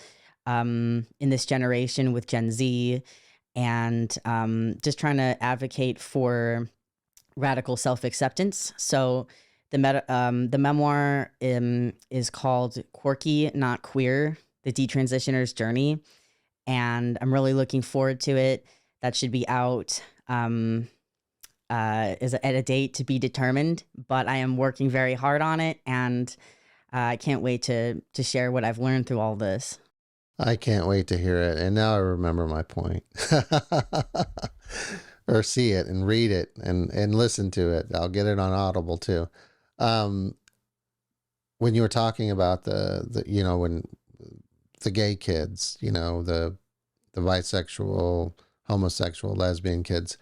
in this generation with Gen Z, and just trying to advocate for radical self-acceptance. So the memoir is called Quirky, Not Queer: The Detransitioner's Journey, and I'm really looking forward to it. That should be out is at a date to be determined, but I am working very hard on it, and I can't wait to share what I've learned through all this. I can't wait to hear it. And now I remember my point. Or see it and read it and listen to it. I'll get it on Audible too. Um, when you were talking about when the gay kids, the bisexual, homosexual, lesbian kids,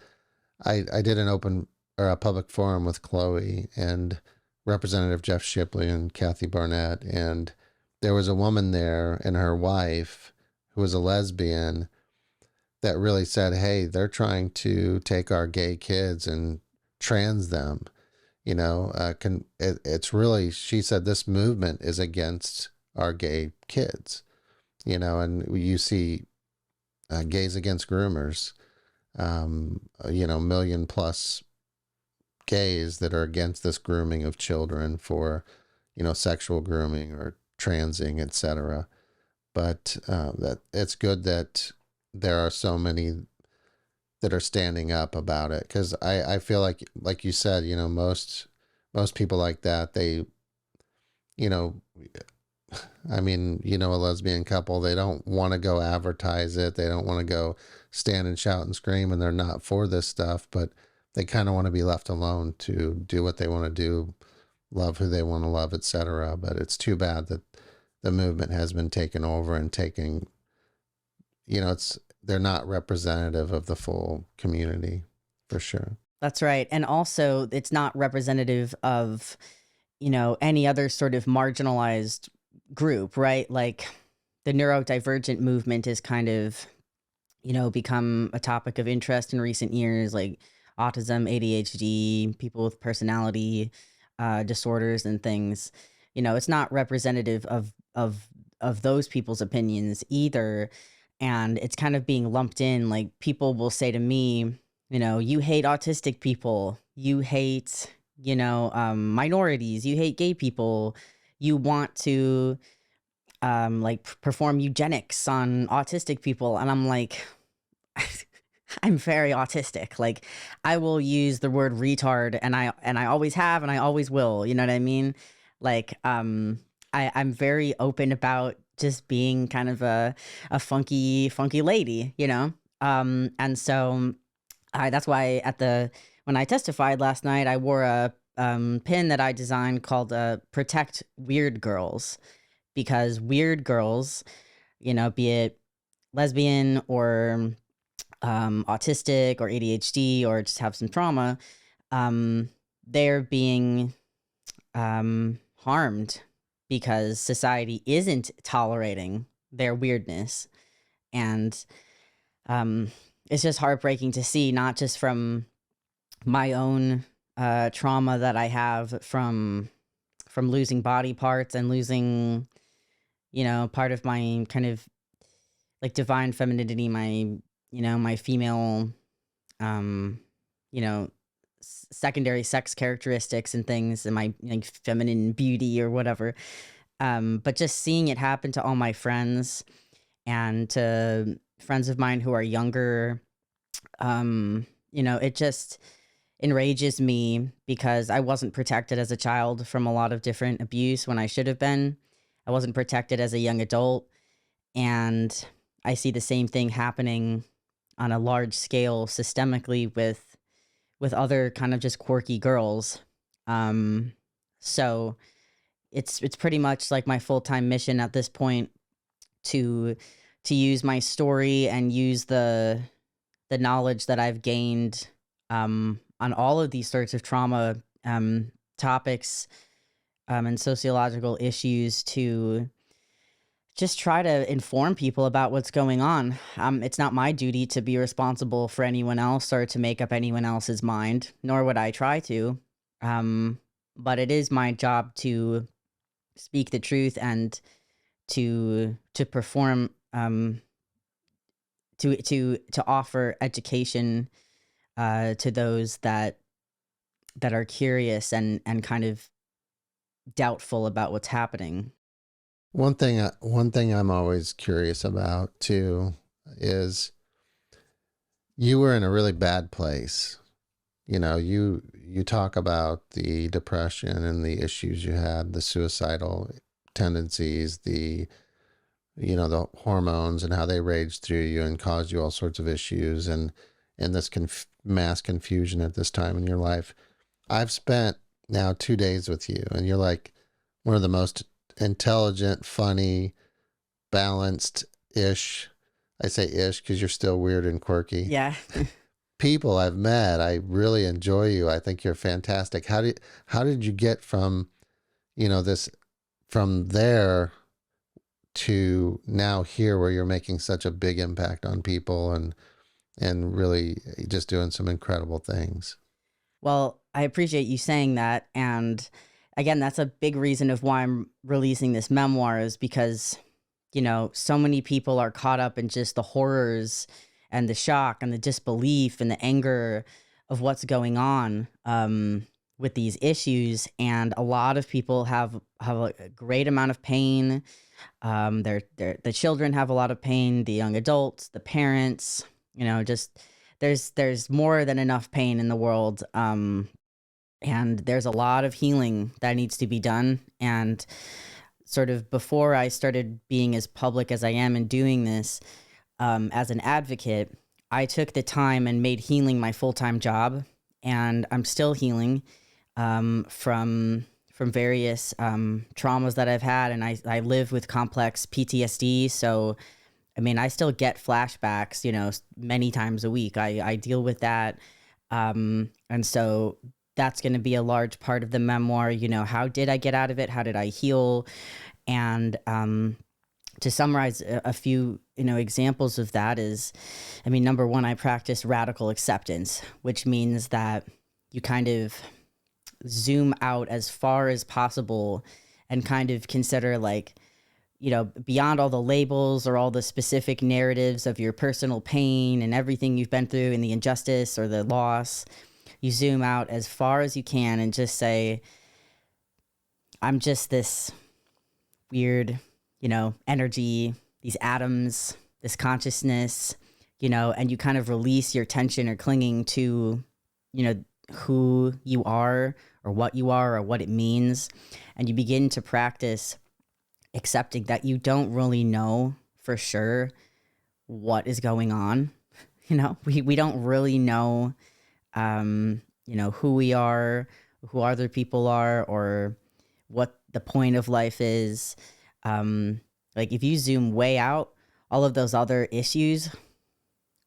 I did an open or a public forum with Chloe and Representative Jeff Shipley and Kathy Barnett, and there was a woman there and her wife who was a lesbian that really said, "Hey, they're trying to take our gay kids and trans them." It's really, she said, this movement is against our gay kids. And you see Gays Against Groomers, million plus gays that are against this grooming of children for, sexual grooming or transing, etc. But that it's good that there are so many that are standing up about it, because I feel like you said, most people like that, they, you know, I mean, a lesbian couple, they don't want to go advertise it. They don't want to go stand and shout and scream, and they're not for this stuff, but they kind of want to be left alone to do what they want to do, love who they want to love, etc. But it's too bad that the movement has been taken over and taking, they're not representative of the full community, for sure. That's right. And also, it's not representative of, any other sort of marginalized group, right? Like the neurodivergent movement is kind of, become a topic of interest in recent years, like autism, ADHD, people with personality disorders and things. It's not representative of those people's opinions either. And it's kind of being lumped in. Like, people will say to me, you hate autistic people, you hate, minorities, you hate gay people, you want to perform eugenics on autistic people. And I'm like, I'm very autistic. Like, I will use the word retard, and I always have, and I always will. You know what I mean? Like, I'm very open about just being kind of a funky lady, and so that's why when I testified last night, I wore a pin that I designed called "Protect Weird Girls," because weird girls, be it lesbian or autistic or ADHD or just have some trauma, they're being harmed because society isn't tolerating their weirdness. And it's just heartbreaking to see, not just from my own trauma that I have from losing body parts and losing, part of my kind of like divine femininity, my, my female, secondary sex characteristics and things, and my like feminine beauty or whatever. But just seeing it happen to all my friends and to friends of mine who are younger, it just enrages me, because I wasn't protected as a child from a lot of different abuse when I should have been. I wasn't protected as a young adult. And I see the same thing happening on a large scale systemically with other kind of just quirky girls. So it's pretty much like my full-time mission at this point to use my story and use the knowledge that I've gained on all of these sorts of trauma topics and sociological issues to just try to inform people about what's going on. It's not my duty to be responsible for anyone else or to make up anyone else's mind, nor would I try to. But it is my job to speak the truth and to perform, to offer education to those that are curious and kind of doubtful about what's happening. One thing I'm always curious about too is you were in a really bad place. You know, you talk about the depression and the issues you had, the suicidal tendencies, the hormones and how they raged through you and caused you all sorts of issues and this mass confusion at this time in your life. I've spent now 2 days with you, and you're like one of the most intelligent, funny, balanced ish. I say ish because you're still weird and quirky. Yeah. People I've met. I really enjoy you. I think you're fantastic. How did you get from, this from there to now here where you're making such a big impact on people and really just doing some incredible things? Well, I appreciate you saying that. And again, that's a big reason of why I'm releasing this memoir, is because, so many people are caught up in just the horrors and the shock and the disbelief and the anger of what's going on with these issues. And a lot of people have a great amount of pain. The children have a lot of pain, the young adults, the parents, just there's more than enough pain in the world. And there's a lot of healing that needs to be done. And sort of before I started being as public as I am and doing this, as an advocate, I took the time and made healing my full-time job, and I'm still healing from various traumas that I've had, and I live with complex PTSD. So, I mean, I still get flashbacks, many times a week. I deal with that, and so that's going to be a large part of the memoir. How did I get out of it? How did I heal? And to summarize a few, examples of that is, number one, I practice radical acceptance, which means that you kind of zoom out as far as possible and kind of consider, like, beyond all the labels or all the specific narratives of your personal pain and everything you've been through and the injustice or the loss. You zoom out as far as you can and just say, I'm just this weird, energy, these atoms, this consciousness, and you kind of release your tension or clinging to, who you are or what it means. And you begin to practice accepting that you don't really know for sure what is going on. We don't really know, who we are, who other people are, or what the point of life is. Like, if you zoom way out, all of those other issues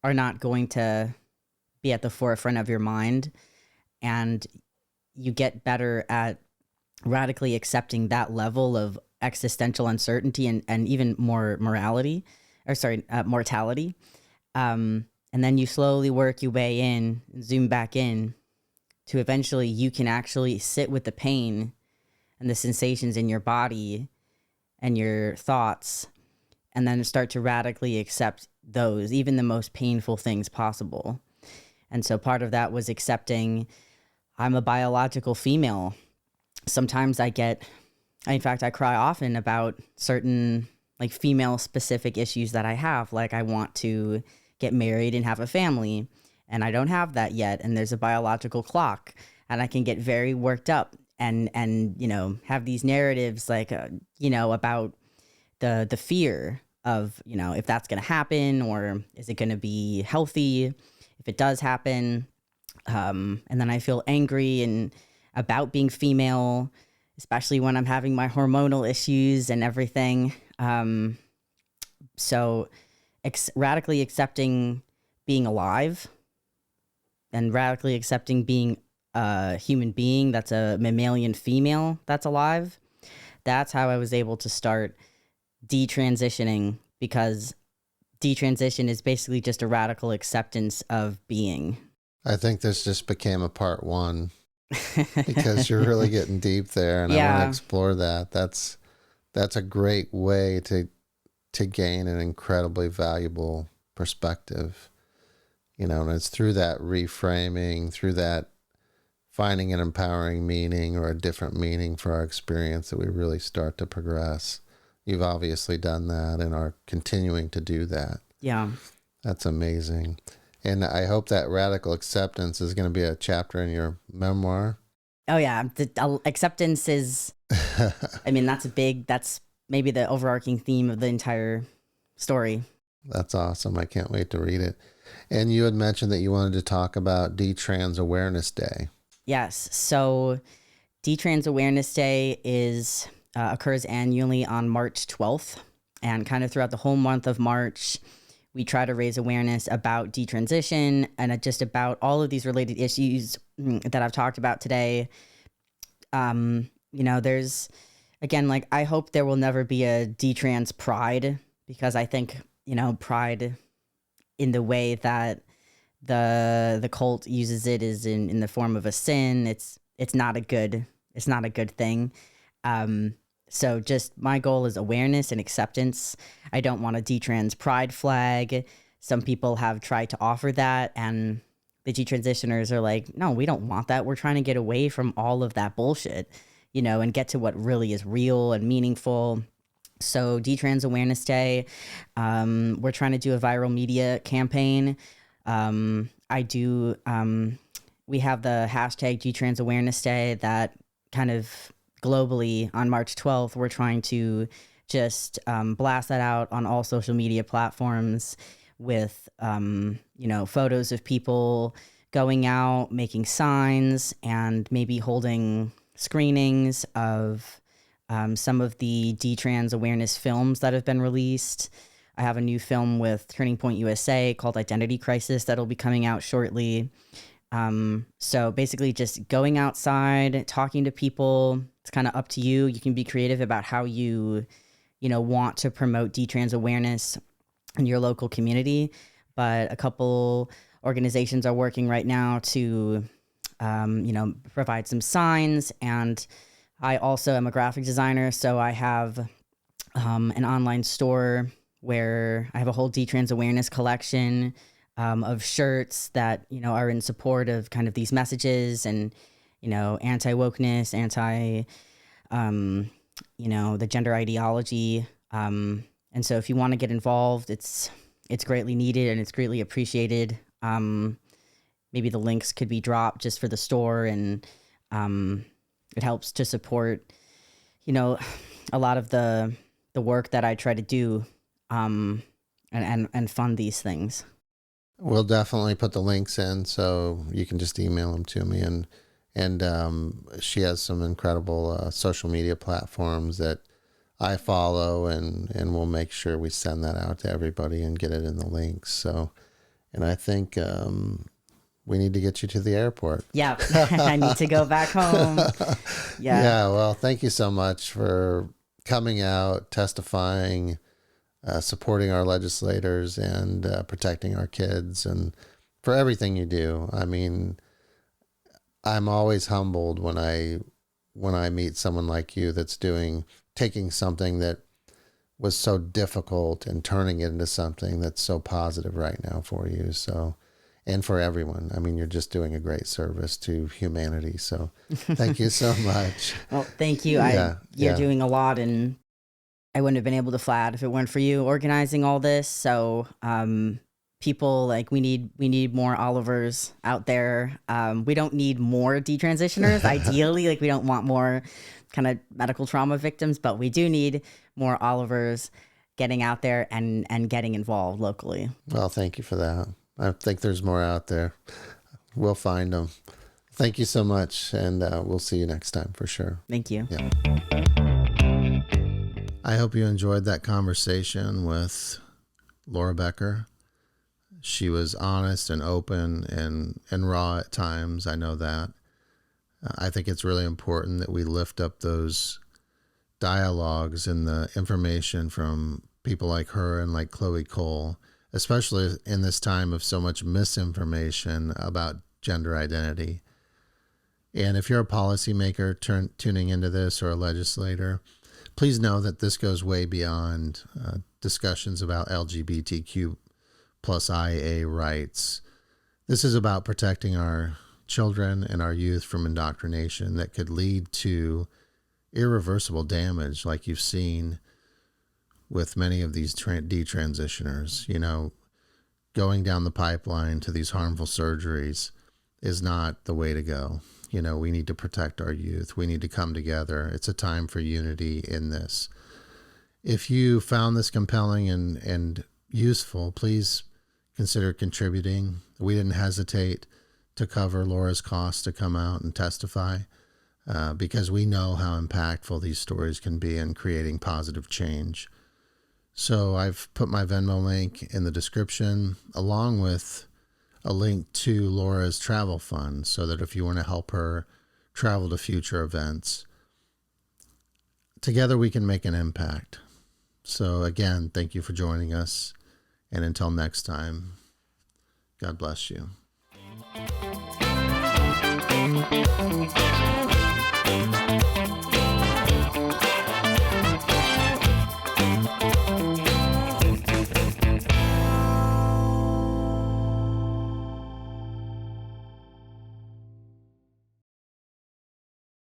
are not going to be at the forefront of your mind, and you get better at radically accepting that level of existential uncertainty and even more mortality. And then you slowly work your way in, zoom back in, to eventually you can actually sit with the pain and the sensations in your body and your thoughts, and then start to radically accept those, even the most painful things possible. And so part of that was accepting I'm a biological female. Sometimes I cry often about certain, like, female specific issues that I have. Like, I want to get married and have a family, and I don't have that yet. And there's a biological clock, and I can get very worked up and have these narratives, like, about the fear of, if that's going to happen, or is it going to be healthy if it does happen. And then I feel angry and about being female, especially when I'm having my hormonal issues and everything. So radically accepting being alive and radically accepting being a human being that's a mammalian female that's alive. That's how I was able to start detransitioning, because detransition is basically just a radical acceptance of being. I think this just became a part one because you're really getting deep there, and I want to Yeah. explore that. That's a great way to gain an incredibly valuable perspective, and it's through that reframing, through that finding an empowering meaning or a different meaning for our experience that we really start to progress. You've obviously done that and are continuing to do that. Yeah. That's amazing. And I hope that radical acceptance is going to be a chapter in your memoir. Oh yeah. The acceptance is, I mean, that's maybe the overarching theme of the entire story. That's awesome. I can't wait to read it. And you had mentioned that you wanted to talk about Detrans Awareness Day. Yes. So Detrans Awareness Day occurs annually on March 12th. And kind of throughout the whole month of March, we try to raise awareness about detransition and just about all of these related issues that I've talked about today. There's, again, like, I hope there will never be a detrans pride, because I think, pride in the way that the cult uses it is in the form of a sin. It's not a good thing. So just my goal is awareness and acceptance. I don't want a detrans pride flag. Some people have tried to offer that, and the detransitioners are like, no, we don't want that. We're trying to get away from all of that bullshit, and get to what really is real and meaningful. So Detrans Awareness Day, we're trying to do a viral media campaign. We have the hashtag Detrans Awareness Day that kind of globally on March 12th, we're trying to just blast that out on all social media platforms with, photos of people going out, making signs, and maybe holding screenings of some of the Detrans awareness films that have been released. I have a new film with Turning Point USA called Identity Crisis that'll be coming out shortly. So basically just going outside, talking to people. It's kind of up to you. You can be creative about how you want to promote detrans awareness in your local community. But a couple organizations are working right now to, provide some signs. And I also am a graphic designer, so I have an online store where I have a whole detrans awareness collection of shirts that, are in support of kind of these messages and, anti-wokeness, the gender ideology. And so if you want to get involved, it's greatly needed and it's greatly appreciated. Maybe the links could be dropped just for the store, and it helps to support, a lot of the work that I try to do and fund these things. We'll definitely put the links in so you can just email them to me. And she has some incredible social media platforms that I follow, and we'll make sure we send that out to everybody and get it in the links. So, and I think we need to get you to the airport. Yeah, I need to go back home. Yeah, well, thank you so much for coming out, testifying, supporting our legislators, and protecting our kids, and for everything you do. I mean, I'm always humbled when I meet someone like you that's taking something that was so difficult and turning it into something that's so positive right now for you. So, and for everyone. I mean, you're just doing a great service to humanity. So thank you so much. Well, thank you. You're doing a lot, and I wouldn't have been able to fly out if it weren't for you organizing all this. So, people, like, we need more Olivers out there. We don't need more detransitioners. Ideally, like, we don't want more kind of medical trauma victims, but we do need more Olivers getting out there and getting involved locally. Well, thank you for that. I think there's more out there. We'll find them. Thank you so much, and we'll see you next time for sure. Thank you. Yeah. I hope you enjoyed that conversation with Laura Becker. She was honest and open and raw at times. I know that. I think it's really important that we lift up those dialogues and the information from people like her and like Chloe Cole, especially in this time of so much misinformation about gender identity. And if you're a policymaker tuning into this or a legislator, please know that this goes way beyond discussions about LGBTQ plus IA rights. This is about protecting our children and our youth from indoctrination that could lead to irreversible damage, like you've seen with many of these detransitioners. You know, going down the pipeline to these harmful surgeries is not the way to go. You know, we need to protect our youth. We need to come together. It's a time for unity in this. If you found this compelling and useful, please consider contributing. We didn't hesitate to cover Laura's costs to come out and testify because we know how impactful these stories can be in creating positive change. So I've put my Venmo link in the description, along with a link to Laura's travel fund, so that if you want to help her travel to future events, together we can make an impact. So again, thank you for joining us. And until next time, God bless you.